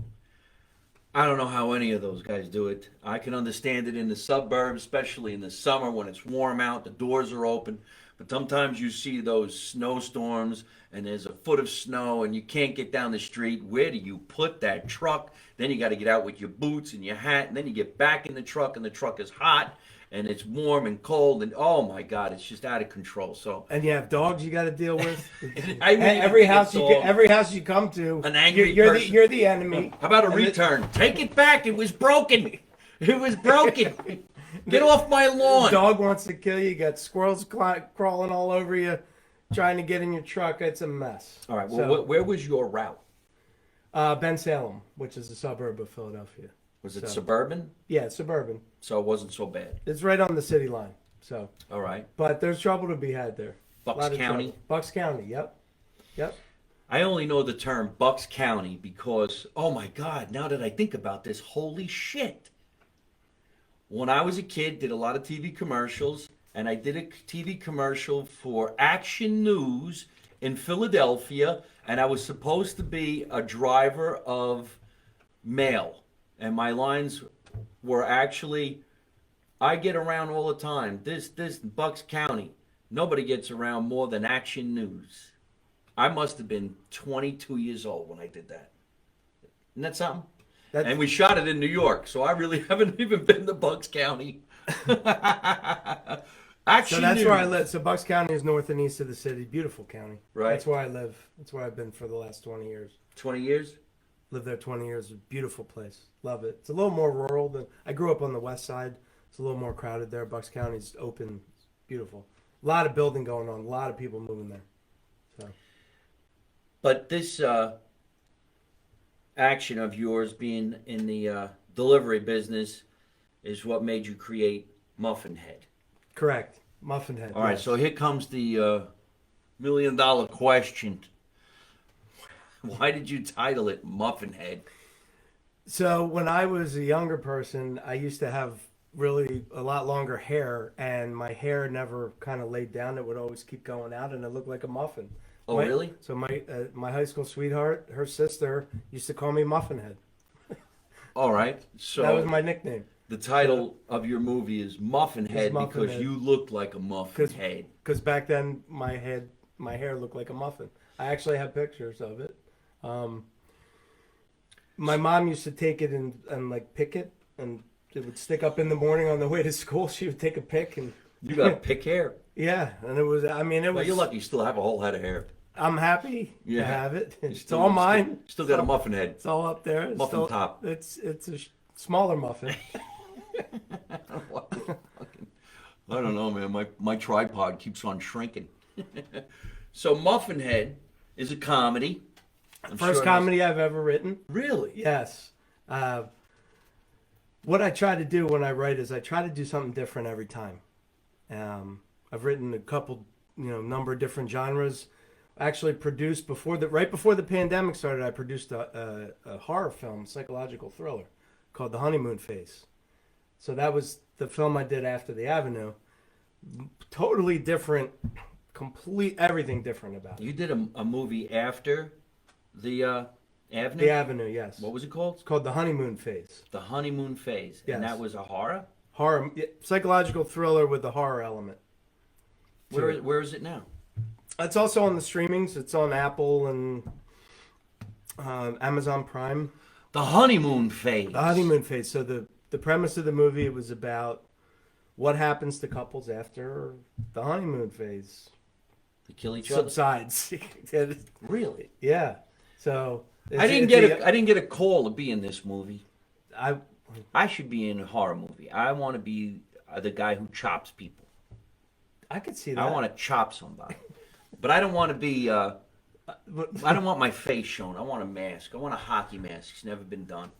Speaker 1: I don't know how any of those guys do it. I can understand it in the suburbs, especially in the summer when it's warm out, the doors are open. But sometimes you see those snowstorms and there's a foot of snow and you can't get down the street. Where do you put that truck? Then you got to get out with your boots and your hat, and then you get back in the truck and the truck is hot and it's warm and cold, and oh my God, it's just out of control. So
Speaker 2: and you have dogs you got to deal with.
Speaker 1: every house
Speaker 2: you come to,
Speaker 1: an angry
Speaker 2: person. You're the enemy.
Speaker 1: How about a return? Take it back. It was broken. It was broken. Get off my lawn.
Speaker 2: The dog wants to kill you. You got squirrels crawling all over you, trying to get in your truck. It's a mess.
Speaker 1: All right. Well, where was your route?
Speaker 2: Ben Salem, which is a suburb of Philadelphia.
Speaker 1: Was it suburban?
Speaker 2: Yeah, it's suburban.
Speaker 1: So it wasn't so bad.
Speaker 2: It's right on the city line. So.
Speaker 1: All right.
Speaker 2: But there's trouble to be had there.
Speaker 1: Bucks County?
Speaker 2: Bucks County, yep. Yep.
Speaker 1: I only know the term Bucks County because, oh my God, now that I think about this, holy shit. When I was a kid, did a lot of TV commercials, and I did a TV commercial for Action News in Philadelphia, and I was supposed to be a driver of mail. And my lines were actually, I get around all the time. This Bucks County, nobody gets around more than Action News. I must have been 22 years old when I did that. Isn't that something? And we shot it in New York, so I really haven't even been to Bucks County.
Speaker 2: So that's where I live. So Bucks County is north and east of the city. Beautiful county.
Speaker 1: Right.
Speaker 2: That's where I live. That's where I've been for the last 20 years.
Speaker 1: 20 years?
Speaker 2: Lived there 20 years. Beautiful place. Love it. It's a little more rural than I grew up on the west side. It's a little more crowded there. Bucks County's open. It's beautiful. A lot of building going on. A lot of people moving there. So.
Speaker 1: But this action of yours being in the delivery business is what made you create Muffin Head.
Speaker 2: Correct. Muffin Head.
Speaker 1: All right, so here comes the $1 million question. Why did you title it Muffin Head?
Speaker 2: So when I was a younger person, I used to have really a lot longer hair, and my hair never kind of laid down. It would always keep going out, and it looked like a muffin.
Speaker 1: Oh, really?
Speaker 2: So my high school sweetheart, her sister, used to call me Muffin Head.
Speaker 1: All right. So
Speaker 2: that was my nickname.
Speaker 1: The title of your movie is Muffin Head
Speaker 2: Muffin
Speaker 1: because
Speaker 2: Head.
Speaker 1: You looked like a muffin head.
Speaker 2: Because back then my hair looked like a muffin. I actually have pictures of it. My mom used to take it and like pick it, and it would stick up in the morning on the way to school. She would take a pick and.
Speaker 1: You got pick hair.
Speaker 2: Yeah, and it was. I mean, it was.
Speaker 1: Well, you're lucky you still have a whole head of hair.
Speaker 2: I'm happy to have it. It's
Speaker 1: all
Speaker 2: mine.
Speaker 1: Still got a muffin head.
Speaker 2: It's all up there.
Speaker 1: Muffin top.
Speaker 2: It's a smaller muffin.
Speaker 1: I don't know, man. My tripod keeps on shrinking. So Muffin Head is a comedy.
Speaker 2: First comedy I've ever written.
Speaker 1: Really?
Speaker 2: Yes. What I try to do when I write is I try to do something different every time. I've written a couple, number of different genres. Actually produced right before the pandemic started, I produced a horror film, psychological thriller called The Honeymoon Phase. So that was the film I did after The Avenue. Totally different, everything different about it.
Speaker 1: You did a movie after The Avenue?
Speaker 2: The Avenue, yes.
Speaker 1: What was it called?
Speaker 2: It's called The Honeymoon Phase.
Speaker 1: The Honeymoon Phase.
Speaker 2: Yes.
Speaker 1: And that was a horror?
Speaker 2: Horror, psychological thriller with the horror element.
Speaker 1: Where is it now?
Speaker 2: It's also on the streamings. It's on Apple and Amazon Prime.
Speaker 1: The Honeymoon Phase.
Speaker 2: The Honeymoon Phase. So the premise of the movie was about what happens to couples after the honeymoon phase.
Speaker 1: They kill each other.
Speaker 2: Subsides.
Speaker 1: Really?
Speaker 2: Yeah. So
Speaker 1: I didn't get a call to be in this movie. I should be in a horror movie. I want to be the guy who chops people.
Speaker 2: I could see that.
Speaker 1: I want to chop somebody. But I don't want to be I don't want my face shown. I want a mask. I want a hockey mask. It's never been done.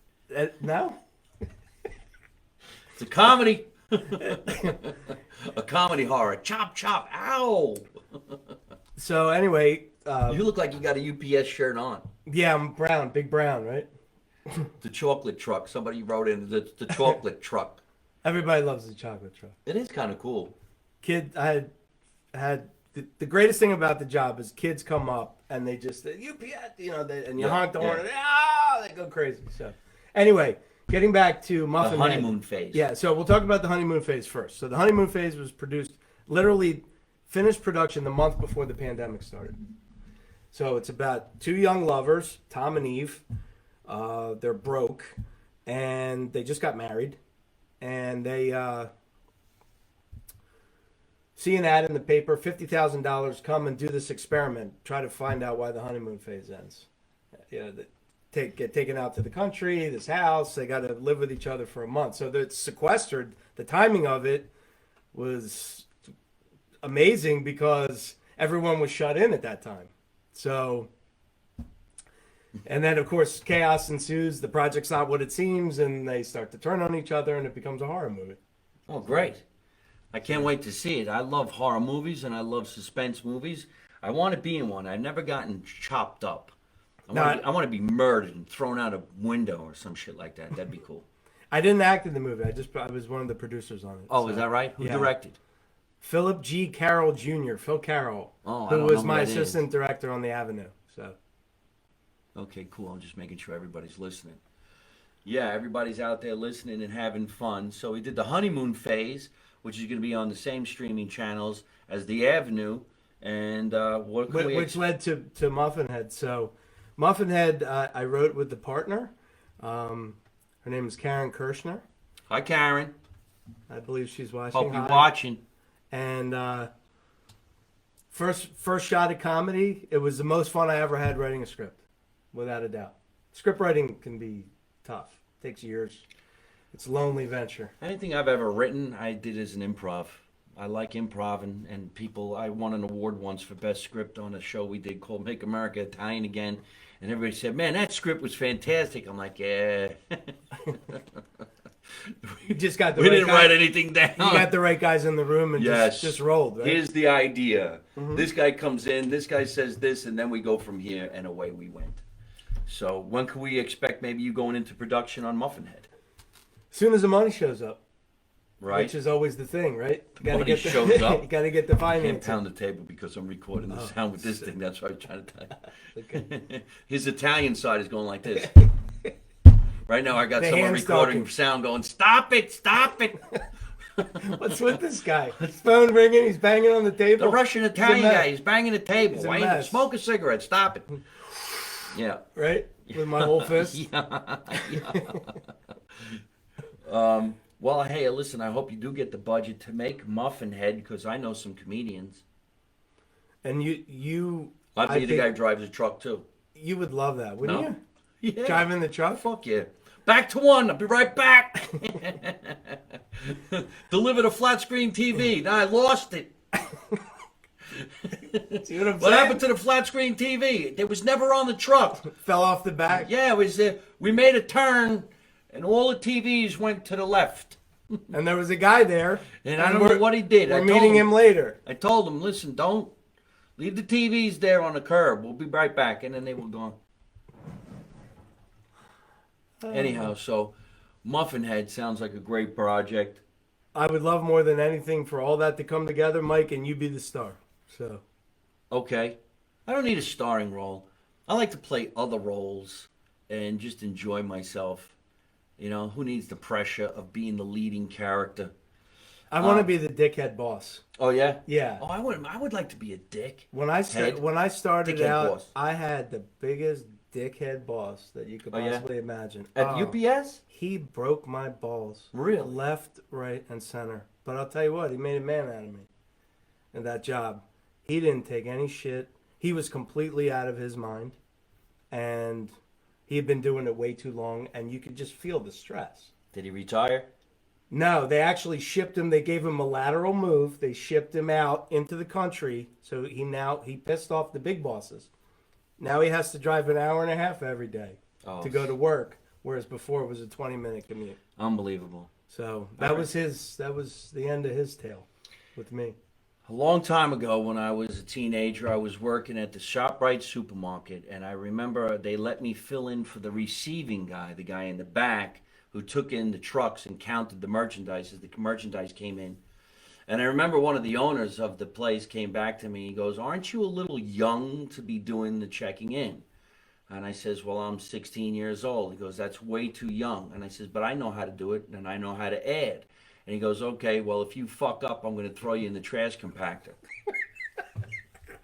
Speaker 2: No?
Speaker 1: It's a comedy. A comedy horror. Chop, chop. Ow.
Speaker 2: So anyway,
Speaker 1: You look like you got a UPS shirt on.
Speaker 2: yeah, I'm brown, big brown, right?
Speaker 1: The chocolate truck. Somebody wrote in the chocolate truck.
Speaker 2: Everybody loves the chocolate truck.
Speaker 1: It is kind of cool.
Speaker 2: Kid, I had the greatest thing about the job is kids come up and they just UPS, and you honk the horn, and they go crazy. So anyway, getting back to
Speaker 1: The
Speaker 2: Muffin Head.
Speaker 1: honeymoon phase.
Speaker 2: Yeah, so we'll talk about the honeymoon phase first. So the honeymoon phase was produced, literally finished production the month before the pandemic started. So it's about two young lovers, Tom and Eve. They're broke, and they just got married, and they see an ad in the paper, $50,000, come and do this experiment, try to find out why the honeymoon phase ends. Get taken out to the country, this house, they got to live with each other for a month. So it's sequestered. The timing of it was amazing because everyone was shut in at that time. So, and then of course chaos ensues. The project's not what it seems, and they start to turn on each other, and it becomes a horror movie.
Speaker 1: Oh, great. I can't wait to see it. I love horror movies and I love suspense movies. I want to be in one. I've never gotten chopped up. I want to be murdered and thrown out a window or some shit like that. That'd be cool.
Speaker 2: I didn't act in the movie. I was one of the producers on it.
Speaker 1: Oh, is that right? Who directed?
Speaker 2: Philip G. Carroll Jr. Phil Carroll,
Speaker 1: Oh, I
Speaker 2: who
Speaker 1: don't
Speaker 2: was
Speaker 1: know who
Speaker 2: my
Speaker 1: that is.
Speaker 2: assistant director on The Avenue. So
Speaker 1: Okay, cool. I'm just making sure everybody's listening. Yeah, everybody's out there listening and having fun. So we did the honeymoon phase, which is going to be on the same streaming channels as The Avenue. And what can we
Speaker 2: which led to Muffin Head. So Muffin Head, I wrote with the partner. Her name is Karen Kirshner.
Speaker 1: Hi, Karen.
Speaker 2: I believe she's watching.
Speaker 1: Hope you're
Speaker 2: Hi.
Speaker 1: watching.
Speaker 2: And first shot at comedy. It was the most fun I ever had writing a script, without a doubt. Script writing can be tough. Takes years. It's a lonely venture.
Speaker 1: Anything I've ever written, I did as an improv. I like improv and people. I won an award once for best script on a show we did called Make America Italian Again. And everybody said, man, that script was fantastic. I'm like, yeah.
Speaker 2: You just got the
Speaker 1: We
Speaker 2: right
Speaker 1: didn't
Speaker 2: guy.
Speaker 1: write anything down.
Speaker 2: You got the right guys in the room and
Speaker 1: Yes.
Speaker 2: just rolled, right?
Speaker 1: Here's the idea. This guy comes in, this guy says this, and then we go from here, and away we went. So when can we expect maybe you going into production on Muffin Head?
Speaker 2: As soon as the money shows up,
Speaker 1: Right?
Speaker 2: which is always the thing, right? You gotta
Speaker 1: Money
Speaker 2: get
Speaker 1: shows up.
Speaker 2: You got to get the
Speaker 1: I can't
Speaker 2: financing.
Speaker 1: pound the table because I'm recording the sound with this thing. That's what I'm trying to tell you.
Speaker 2: Okay.
Speaker 1: His Italian side is going like this. Right now I got
Speaker 2: The
Speaker 1: someone
Speaker 2: hand
Speaker 1: recording
Speaker 2: stalking.
Speaker 1: sound going, stop it, stop it.
Speaker 2: What's with this guy? His phone ringing. He's banging on the table.
Speaker 1: The Russian
Speaker 2: He's a
Speaker 1: Italian
Speaker 2: mess,
Speaker 1: guy, he's banging the table.
Speaker 2: He's a
Speaker 1: Why ain't you
Speaker 2: mess.
Speaker 1: smoke a cigarette? Stop it. Yeah.
Speaker 2: right? With my whole fist.
Speaker 1: Yeah. Well, hey, listen, I hope you do get the budget to make Muffin Head because I know some comedians.
Speaker 2: And you.
Speaker 1: I'd
Speaker 2: I
Speaker 1: be the
Speaker 2: think
Speaker 1: guy who drives a truck too.
Speaker 2: You would love that, wouldn't
Speaker 1: No?
Speaker 2: you?
Speaker 1: Yeah.
Speaker 2: Driving the truck.
Speaker 1: Fuck yeah. Back to one. I'll be right back. Delivered a flat screen TV. Now I lost it.
Speaker 2: See what I'm
Speaker 1: What
Speaker 2: saying?
Speaker 1: happened to the flat screen TV? It was never on the truck.
Speaker 2: Fell off the back.
Speaker 1: Yeah, it was. We made a turn, and all the TVs went to the left.
Speaker 2: And there was a guy there.
Speaker 1: And I don't know what he did.
Speaker 2: We're
Speaker 1: I told
Speaker 2: meeting him later.
Speaker 1: I told him, listen, don't leave the TVs there on the curb. We'll be right back. And then they were gone. Anyhow, so Muffin Head sounds like a great project.
Speaker 2: I would love more than anything for all that to come together, Mike, and you be the star. So
Speaker 1: Okay. I don't need a starring role. I like to play other roles and just enjoy myself. You know, who needs the pressure of being the leading character?
Speaker 2: I want to be the dickhead boss.
Speaker 1: Oh yeah?
Speaker 2: Yeah.
Speaker 1: Oh, I would like to be a dick.
Speaker 2: When I started
Speaker 1: Dickhead
Speaker 2: out,
Speaker 1: boss.
Speaker 2: I had the biggest dickhead boss that you could
Speaker 1: Oh, yeah?
Speaker 2: possibly imagine.
Speaker 1: At
Speaker 2: Oh,
Speaker 1: UPS?
Speaker 2: he broke my balls.
Speaker 1: Really?
Speaker 2: Left, right, and center. But I'll tell you what, he made a man out of me in that job. He didn't take any shit. He was completely out of his mind. And he had been doing it way too long, and you could just feel the stress.
Speaker 1: Did he retire?
Speaker 2: No, they actually shipped him. They gave him a lateral move. They shipped him out into the country. So he pissed off the big bosses. Now he has to drive an hour and a half every day
Speaker 1: Oh,
Speaker 2: to go to work, whereas before it was a 20-minute commute.
Speaker 1: unbelievable.
Speaker 2: So that was the end of his tale with me.
Speaker 1: A long time ago, when I was a teenager, I was working at the ShopRite supermarket, and I remember they let me fill in for the receiving guy, the guy in the back who took in the trucks and counted the merchandise as the merchandise came in. And I remember one of the owners of the place came back to me. He goes, "Aren't you a little young to be doing the checking in?" And I says, "Well, I'm 16 years old." He goes, "That's way too young." And I says, "But I know how to do it, and I know how to add." And he goes, "Okay, well, if you fuck up, I'm going to throw you in the trash compactor."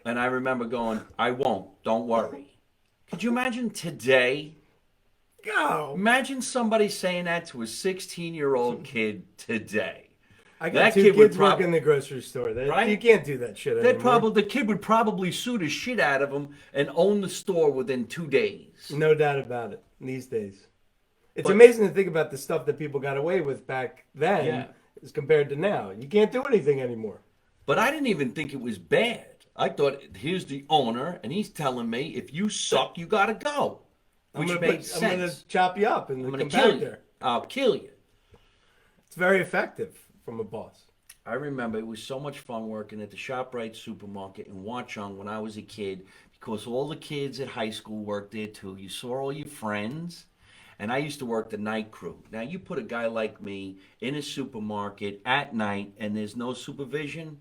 Speaker 1: And I remember going, "I won't. Don't worry." Could you imagine today?
Speaker 2: Go.
Speaker 1: Imagine somebody saying that to a 16-year-old kid today.
Speaker 2: I got
Speaker 1: That
Speaker 2: two
Speaker 1: kid would
Speaker 2: kids working in the grocery store.
Speaker 1: Right?
Speaker 2: You can't do that shit anymore.
Speaker 1: The kid would probably sue the shit out of him and own the store within 2 days.
Speaker 2: No doubt about it. These days, it's
Speaker 1: But-
Speaker 2: amazing to think about the stuff that people got away with back then
Speaker 1: Yeah.
Speaker 2: as compared to now. You can't do anything anymore.
Speaker 1: But I didn't even think it was bad. I thought, here's the owner, and he's telling me, if you suck, you gotta go. Which made sense.
Speaker 2: I'm gonna chop you up in the
Speaker 1: I'm gonna kill you.
Speaker 2: compactor.
Speaker 1: I'll kill you.
Speaker 2: It's very effective from a boss.
Speaker 1: I remember it was so much fun working at the ShopRite supermarket in Watchung when I was a kid, because all the kids at high school worked there too. You saw all your friends, and I used to work the night crew. Now, you put a guy like me in a supermarket at night, and there's no supervision,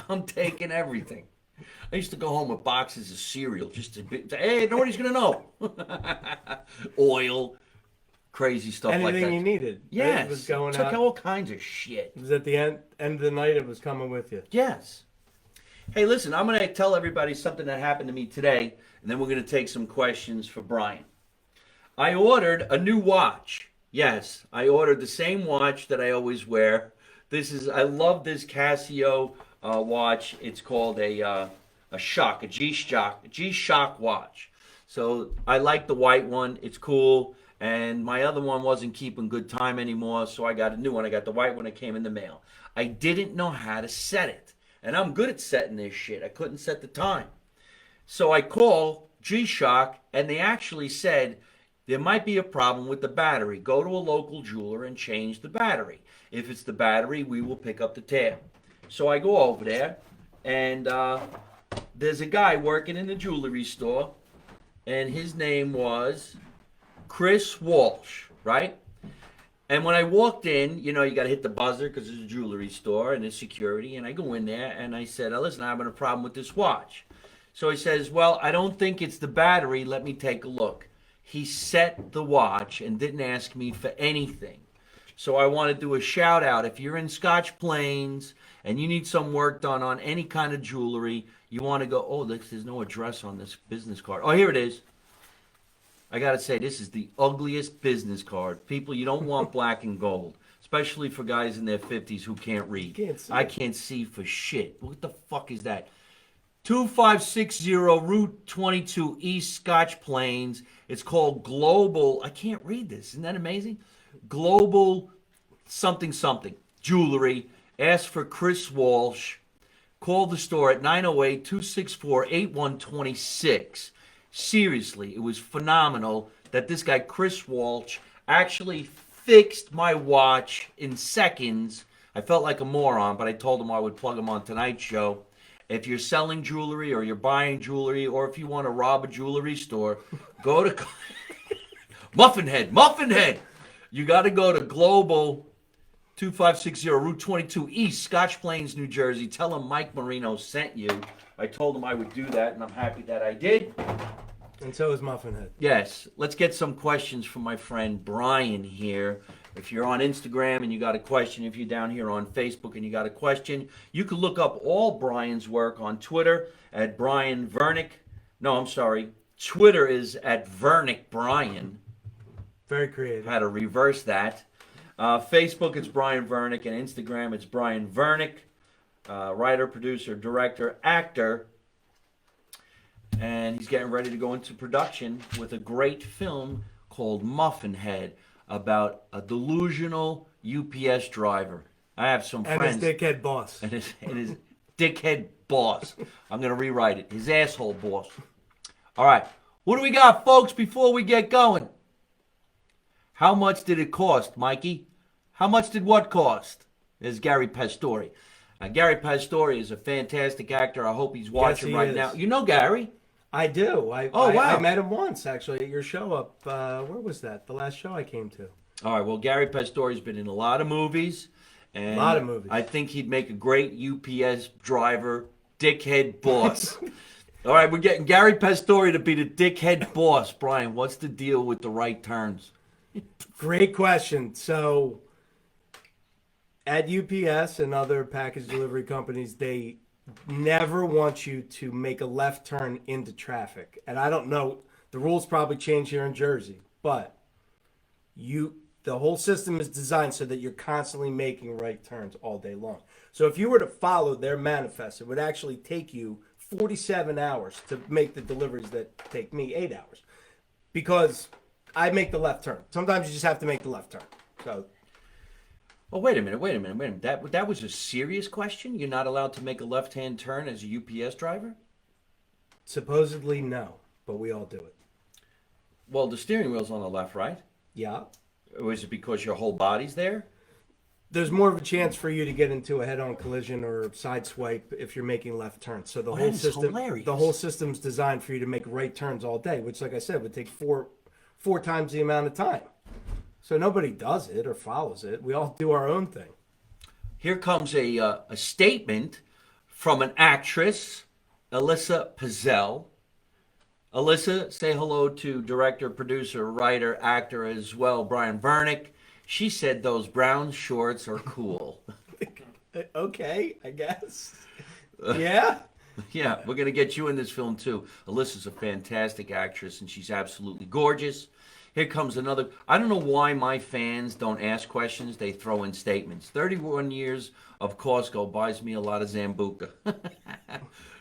Speaker 1: I'm taking everything. I used to go home with boxes of cereal just hey, nobody's going to know. Oil, crazy stuff like that.
Speaker 2: Anything you needed.
Speaker 1: Yes.
Speaker 2: It was going
Speaker 1: took
Speaker 2: out.
Speaker 1: all kinds of shit.
Speaker 2: It was at the end of the night. It was coming with you.
Speaker 1: Yes. Hey, listen, I'm going to tell everybody something that happened to me today, and then we're going to take some questions for Brian. I ordered a new watch. Yes, I ordered the same watch that I always wear. I love this Casio watch. It's called a G-Shock watch. So I like the white one. It's cool. And my other one wasn't keeping good time anymore, so I got a new one. I got the white one that came in the mail. I didn't know how to set it. And I'm good at setting this shit. I couldn't set the time. So I call G-Shock, and they actually said there might be a problem with the battery. Go to a local jeweler and change the battery. If it's the battery, we will pick up the tab. So I go over there, and there's a guy working in the jewelry store, and his name was Chris Walsh, right? And when I walked in, you know, you got to hit the buzzer because it's a jewelry store and it's security. And I go in there and I said, listen, I'm having a problem with this watch. So he says, well, I don't think it's the battery. Let me take a look. He set the watch and didn't ask me for anything. So I want to do a shout out. If you're in Scotch Plains and you need some work done on any kind of jewelry, you want to go, oh, there's no address on this business card. Oh, here it is. I got to say, this is the ugliest business card. People, you don't want black and gold, especially for guys in their 50s who can't read. I can't see for shit. What the fuck is that? 2560 Route 22 East Scotch Plains. It's called Global. I can't read this. Isn't that amazing? Global something something jewelry. Ask for Chris Walsh. Call the store at 908-264-8126. Seriously, it was phenomenal that this guy, Chris Walsh, actually fixed my watch in seconds. I felt like a moron, but I told him I would plug him on tonight's show. If you're selling jewelry or you're buying jewelry or if you want to rob a jewelry store, go to Muffin Head. You got to go to Global 2560 Route 22 East, Scotch Plains, New Jersey. Tell him Mike Marino sent you. I told him I would do that, and I'm happy that I did.
Speaker 2: And so is Muffin Head.
Speaker 1: Yes. Let's get some questions from my friend Brian here. If you're on Instagram and you got a question, if you're down here on Facebook and you got a question, you can look up all Brian's work on Twitter at Brian Vernick. No, I'm sorry. Twitter is at Vernick Brian.
Speaker 2: Very creative.
Speaker 1: How to reverse that. Facebook, it's Brian Vernick, and Instagram, it's Brian Vernick. Writer, producer, director, actor, and he's getting ready to go into production with a great film called Muffin Head about a delusional UPS driver. I have some friends.
Speaker 2: And his dickhead boss.
Speaker 1: And his dickhead boss. I'm going to rewrite it. His asshole boss. All right. What do we got, folks, before we get going? How much did it cost, Mikey? How much did what cost? There's Gary Pastore. Now, Gary Pastore is a fantastic actor. I hope he's watching
Speaker 2: he
Speaker 1: right
Speaker 2: is.
Speaker 1: now. You know Gary?
Speaker 2: I do.
Speaker 1: Oh, wow.
Speaker 2: I met him once, actually, at your show up. Where was that? The last show I came to.
Speaker 1: All right, well, Gary Pastore's been in a lot of movies. And
Speaker 2: A lot of movies.
Speaker 1: I think he'd make a great UPS driver, dickhead boss. All right, we're getting Gary Pastore to be the dickhead boss. Brian, what's the deal with the right turns?
Speaker 2: Great question. So, at UPS and other package delivery companies, they never want you to make a left turn into traffic. And I don't know, the rules probably change here in Jersey, but the whole system is designed so that you're constantly making right turns all day long. So if you were to follow their manifest, it would actually take you 47 hours to make the deliveries that take me 8 hours. Because I make the left turn. Sometimes you just have to make the left turn. So
Speaker 1: Oh, wait a minute. That was a serious question? You're not allowed to make a left-hand turn as a UPS driver?
Speaker 2: supposedly no, but we all do it.
Speaker 1: Well, the steering wheel's on the left, right?
Speaker 2: Yeah.
Speaker 1: Or is it because your whole body's there?
Speaker 2: There's more of a chance for you to get into a head-on collision or side swipe if you're making left turns. So the whole
Speaker 1: that is
Speaker 2: system,
Speaker 1: hilarious.
Speaker 2: the whole system's designed for you to make right turns all day, which, like I said, would take four times the amount of time. So nobody does it or follows it. We all do our own thing.
Speaker 1: Here comes a statement from an actress, Alyssa Pizzell. Alyssa, say hello to director, producer, writer, actor as well, Brian Vernick. She said those brown shorts are cool.
Speaker 2: Okay, I guess. Yeah.
Speaker 1: Yeah, we're going to get you in this film too. Alyssa's a fantastic actress and she's absolutely gorgeous. Here comes another. I don't know why my fans don't ask questions. They throw in statements. 31 years of Costco buys me a lot of Zambuca.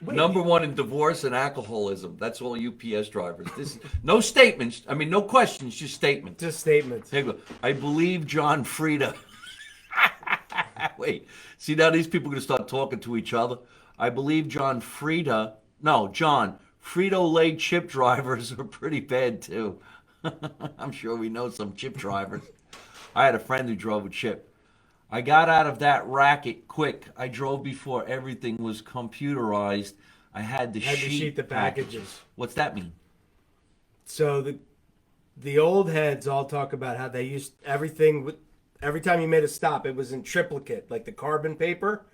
Speaker 1: Number one in divorce and alcoholism. That's all UPS drivers. No statements. I mean, no questions, just statements.
Speaker 2: Just statements.
Speaker 1: Here you go. I believe John Frieda. Wait. See, now these people are going to start talking to each other. I believe John Frieda. No, John. Frito-Lay chip drivers are pretty bad, too. I'm sure we know some chip drivers. I had a friend who drove a chip. I got out of that racket quick. I drove before everything was computerized. I had to sheet
Speaker 2: the packages.
Speaker 1: What's that mean?
Speaker 2: So the old heads all talk about how they used everything. Every time you made a stop, it was in triplicate, like the carbon paper,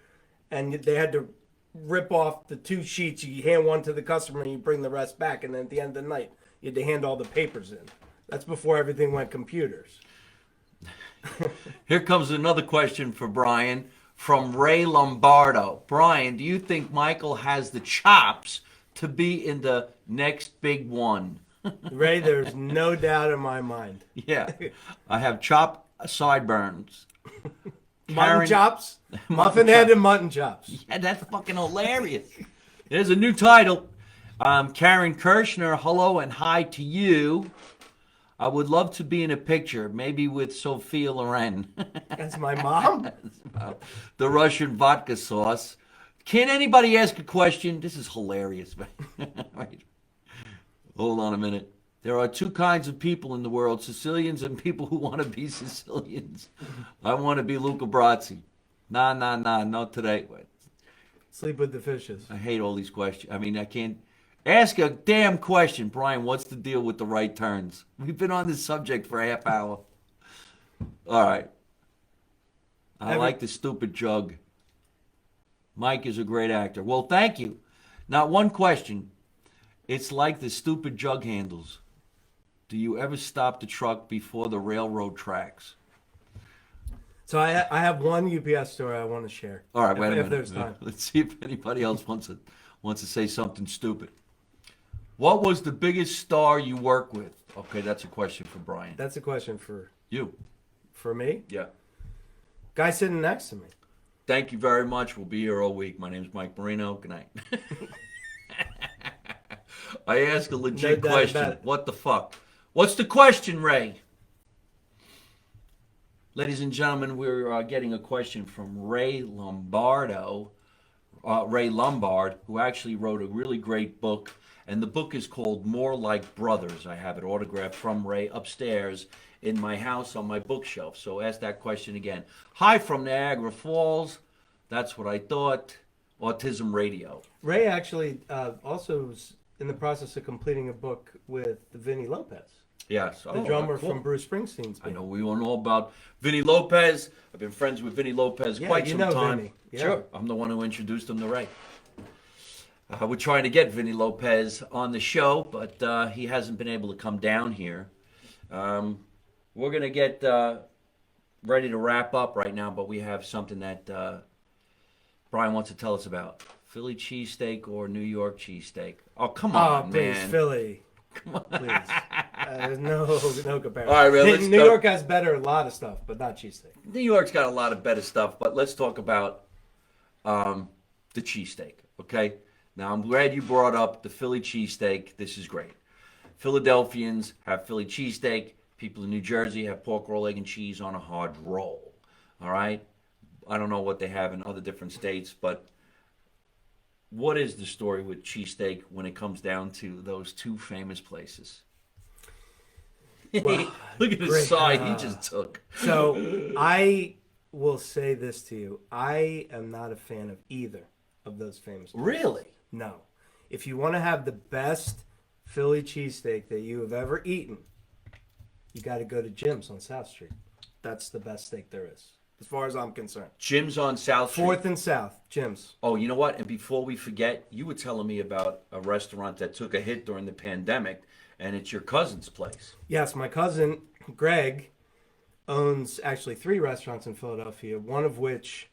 Speaker 2: and they had to rip off the two sheets. You hand one to the customer, and you bring the rest back, and then at the end of the night, you had to hand all the papers in. That's before everything went computers.
Speaker 1: Here comes another question for Brian from Ray Lombardo. Brian, do you think Michael has the chops to be in the next big one?
Speaker 2: Ray, there's no doubt in my mind.
Speaker 1: Yeah, I have chop sideburns.
Speaker 2: Mutton chops? Muffin head and mutton chops.
Speaker 1: Yeah, that's fucking hilarious. There's a new title. Karen Kirshner, hello and hi to you. I would love to be in a picture, maybe with Sophia Loren.
Speaker 2: That's my mom.
Speaker 1: The Russian vodka sauce. Can anybody ask a question? This is hilarious, man. Wait. Hold on a minute. There are two kinds of people in the world, Sicilians and people who want to be Sicilians. I want to be Luca Brasi. Nah, not today. Wait.
Speaker 2: Sleep with the fishes.
Speaker 1: I hate all these questions. I mean, I can't. Ask a damn question, Brian. What's the deal with the right turns? We've been on this subject for a half hour. All right. I like the stupid jug. Mike is a great actor. Well, thank you. Now, one question. It's like the stupid jug handles. Do you ever stop the truck before the railroad tracks?
Speaker 2: So I have one UPS story I want to share.
Speaker 1: All right, wait a minute.
Speaker 2: If there's time.
Speaker 1: Let's see if anybody else wants to say something stupid. What was the biggest star you worked with? Okay, that's a question for Brian.
Speaker 2: That's a question for
Speaker 1: You.
Speaker 2: For me?
Speaker 1: Yeah.
Speaker 2: Guy sitting next to me.
Speaker 1: Thank you very much. We'll be here all week. My name's Mike Marino. Good night. I ask a legit
Speaker 2: No doubt
Speaker 1: question.
Speaker 2: about it.
Speaker 1: What the fuck? What's the question, Ray? Ladies and gentlemen, we're getting a question from Ray Lombardo. Ray Lombard, who actually wrote a really great book. And the book is called More Like Brothers. I have it autographed from Ray upstairs in my house on my bookshelf. So ask that question again. Hi from Niagara Falls. That's what I thought. Autism Radio.
Speaker 2: Ray actually also is in the process of completing a book with Vinny Lopez,
Speaker 1: Yes.
Speaker 2: the drummer from Bruce Springsteen's band.
Speaker 1: I know we all know about Vinny Lopez. I've been friends with Vinny Lopez
Speaker 2: Yeah,
Speaker 1: quite
Speaker 2: you
Speaker 1: some
Speaker 2: know
Speaker 1: time.
Speaker 2: Vinny. Yeah.
Speaker 1: Sure. I'm the one who introduced him to Ray. We're trying to get Vinny Lopez on the show, but he hasn't been able to come down here. We're going to get ready to wrap up right now, but we have something that Brian wants to tell us about. Philly cheesesteak or New York cheesesteak? Oh, come on,
Speaker 2: please,
Speaker 1: man.
Speaker 2: Philly. Please. There's no comparison.
Speaker 1: All right, man, let's
Speaker 2: New
Speaker 1: go.
Speaker 2: York has a lot of stuff, but not cheesesteak.
Speaker 1: New York's got a lot of better stuff, but let's talk about the cheesesteak, okay? Now, I'm glad you brought up the Philly cheesesteak. This is great. Philadelphians have Philly cheesesteak. People in New Jersey have pork roll, egg, and cheese on a hard roll, all right? I don't know what they have in other different states, but what is the story with cheesesteak when it comes down to those two famous places?
Speaker 2: Wow,
Speaker 1: Look at the
Speaker 2: great.
Speaker 1: side he just took.
Speaker 2: So I will say this to you. I am not a fan of either of those famous places.
Speaker 1: Really?
Speaker 2: No. If you want to have the best Philly cheesesteak that you have ever eaten, you got to go to Jim's on South Street. That's the best steak there is, as far as I'm concerned.
Speaker 1: Jim's on South Street.
Speaker 2: 4th and South, Jim's.
Speaker 1: Oh, you know what? And before we forget, you were telling me about a restaurant that took a hit during the pandemic, and it's your cousin's place.
Speaker 2: Yes, my cousin, Greg, owns actually 3 restaurants in Philadelphia, one of which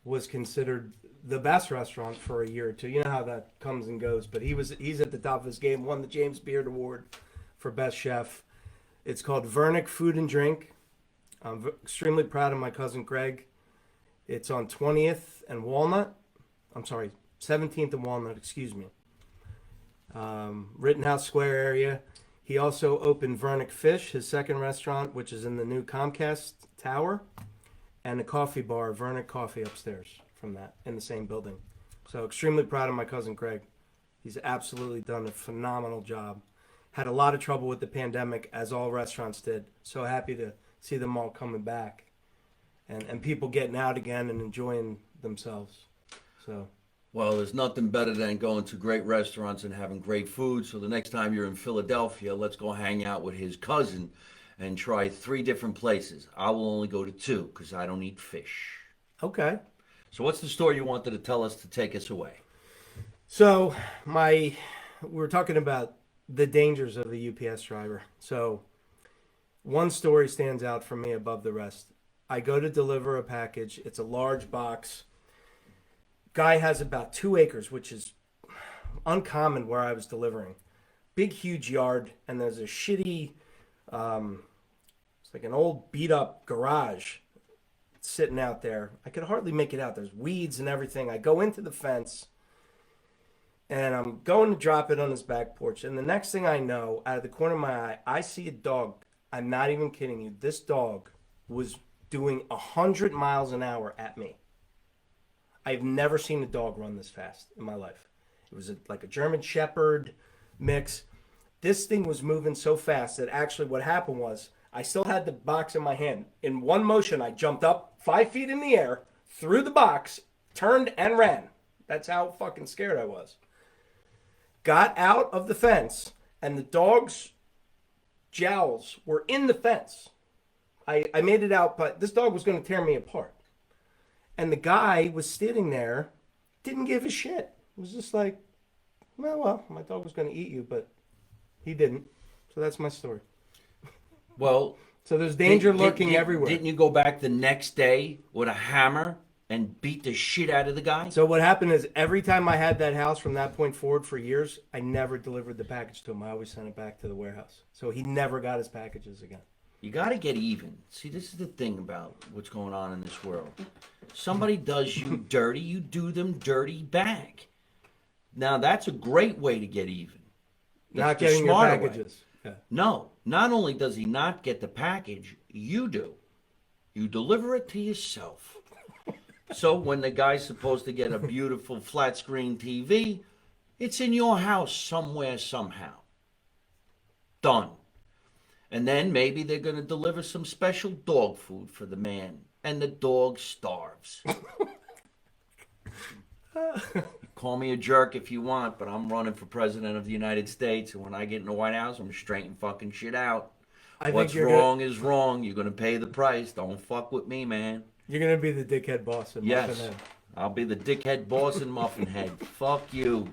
Speaker 2: was considered the best restaurant for a year or two. You know how that comes and goes, but he's at the top of his game, won the James Beard Award for Best Chef. It's called Vernick Food and Drink. I'm extremely proud of my cousin Greg. It's on 20th and Walnut. I'm sorry, 17th and Walnut, excuse me. Rittenhouse Square area. He also opened Vernick Fish, his second restaurant, which is in the new Comcast Tower, and a coffee bar, Vernick Coffee, upstairs from that in the same building. So extremely proud of my cousin Greg. He's absolutely done a phenomenal job. Had a lot of trouble with the pandemic, as all restaurants did. So happy to see them all coming back and people getting out again and enjoying themselves. So,
Speaker 1: Well, there's nothing better than going to great restaurants and having great food. So the next time you're in Philadelphia, let's go hang out with his cousin and try 3 different places. I will only go to 2 because I don't eat fish.
Speaker 2: okay.
Speaker 1: So what's the story you wanted to tell us to take us away?
Speaker 2: So we were talking about the dangers of the UPS driver. So one story stands out for me above the rest. I go to deliver a package. It's a large box. Guy has about 2 acres, which is uncommon where I was delivering. Big, huge yard, and there's a shitty, it's like an old beat up garage sitting out there. I could hardly make it out. There's weeds and everything. I go into the fence and I'm going to drop it on his back porch. And the next thing I know, out of the corner of my eye, I see a dog. I'm not even kidding you. This dog was doing 100 miles an hour at me. I've never seen a dog run this fast in my life. It was like a German Shepherd mix. This thing was moving so fast that actually what happened was I still had the box in my hand. In one motion, I jumped up 5 feet in the air, threw the box, turned and ran. That's how fucking scared I was. Got out of the fence, and the dog's jowls were in the fence. I made it out, but this dog was going to tear me apart. And the guy was sitting there, didn't give a shit. It was just like, well, my dog was going to eat you, but he didn't. So that's my story.
Speaker 1: Well,
Speaker 2: So there's danger lurking everywhere.
Speaker 1: Didn't you go back the next day with a hammer and beat the shit out of the guy?
Speaker 2: So what happened is every time I had that house from that point forward for years, I never delivered the package to him. I always sent it back to the warehouse. So he never got his packages again.
Speaker 1: You got to get even. See, this is the thing about what's going on in this world. Somebody does you dirty, you do them dirty back. Now, that's a great way to get even.
Speaker 2: Not
Speaker 1: That's the
Speaker 2: getting your
Speaker 1: smarter way.
Speaker 2: packages. Yeah.
Speaker 1: No, not only does he not get the package, you do. You deliver it to yourself. So when the guy's supposed to get a beautiful flat screen TV, it's in your house somewhere, somehow. Done. And then maybe they're going to deliver some special dog food for the man, and the dog starves. Call me a jerk if you want, but I'm running for president of the United States, and when I get in the White House, I'm straightening fucking shit out. What's wrong is wrong. You're going to pay the price. Don't fuck with me, man.
Speaker 2: You're going to be the dickhead boss in
Speaker 1: Yes,
Speaker 2: Muffin Head.
Speaker 1: I'll be the dickhead boss in Muffin Head. Fuck you.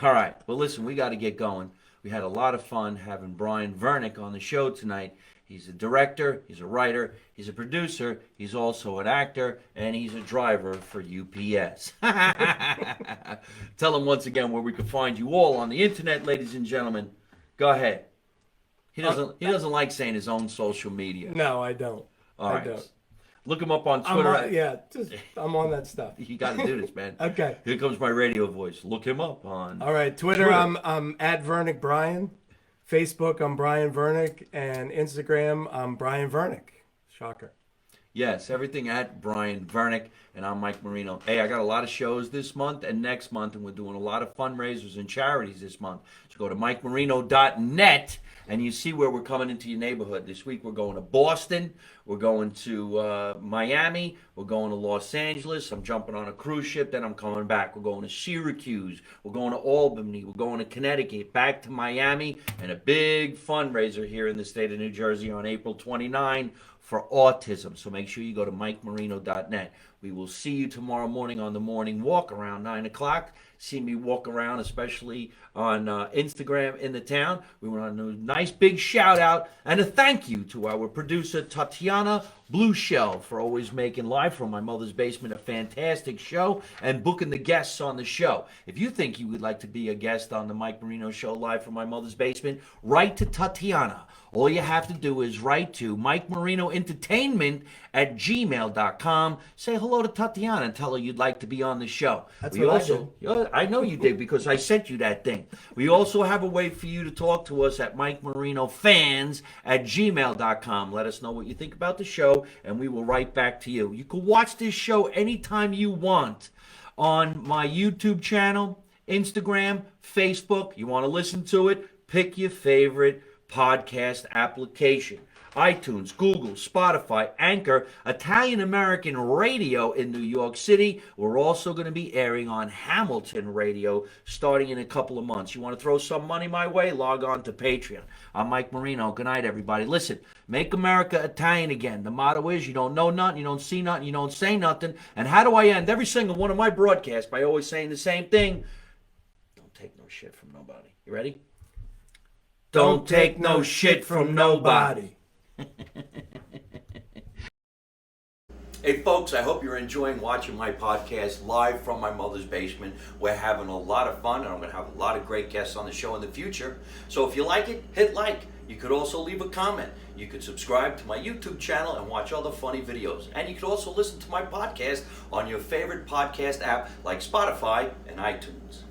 Speaker 1: All right. Well, listen, we got to get going. We had a lot of fun having Brian Vernick on the show tonight. He's a director, he's a writer, he's a producer, he's also an actor, and he's a driver for UPS. Tell him once again where we can find you all on the internet, ladies and gentlemen. Go ahead. He doesn't like saying his own social media.
Speaker 2: No, I don't.
Speaker 1: All right.
Speaker 2: I don't.
Speaker 1: Look him up on Twitter.
Speaker 2: I'm on that stuff.
Speaker 1: You got to do this, man.
Speaker 2: Okay.
Speaker 1: Here comes my radio voice. Look him up on.
Speaker 2: All right, Twitter. I'm at Vernick Brian. Facebook, I'm Brian Vernick, and Instagram, I'm Brian Vernick. Shocker.
Speaker 1: Yes, everything at Brian Vernick, and I'm Mike Marino. Hey, I got a lot of shows this month and next month, and we're doing a lot of fundraisers and charities this month. So go to MikeMarino.net, and you see where we're coming into your neighborhood. This week we're going to Boston, we're going to Miami, we're going to Los Angeles, I'm jumping on a cruise ship, then I'm coming back. We're going to Syracuse, we're going to Albany, we're going to Connecticut, back to Miami, and a big fundraiser here in the state of New Jersey on April 29 for autism. So make sure you go to MikeMarino.net. We will see you tomorrow morning on the morning walk around 9 o'clock. See me walk around, especially on Instagram in the town. We want a nice big shout out and a thank you to our producer Tatiana Blueshell for always making Live from My Mother's Basement a fantastic show and booking the guests on the show. If you think you would like to be a guest on the Mike Marino Show Live from My Mother's Basement, write to Tatiana. All you have to do is write to Mike Marino Entertainment at gmail.com. Say hello to Tatiana and tell her you'd like to be on the show.
Speaker 2: That's what I did.
Speaker 1: I know you did because I sent you that thing. We also have a way for you to talk to us at Mike Marino Fans at gmail.com. Let us know what you think about the show, and we will write back to you. You can watch this show anytime you want on my YouTube channel, Instagram, Facebook. You want to listen to it? Pick your favorite podcast application. iTunes, Google, Spotify, Anchor, Italian American Radio in New York City. We're also going to be airing on Hamilton Radio starting in a couple of months. You want to throw some money my way? Log on to Patreon. I'm Mike Marino. Good night, everybody. Listen, make America Italian again. The motto is you don't know nothing, you don't see nothing, you don't say nothing. And how do I end every single one of my broadcasts? By always saying the same thing. Don't take no shit from nobody. You ready? Don't take no shit from nobody. Hey folks, I hope you're enjoying watching my podcast Live from My Mother's Basement. We're having a lot of fun, and I'm going to have a lot of great guests on the show in the future. So if you like it, hit like. You could also leave a comment. You could subscribe to my YouTube channel and watch other funny videos. And you could also listen to my podcast on your favorite podcast app like Spotify and iTunes.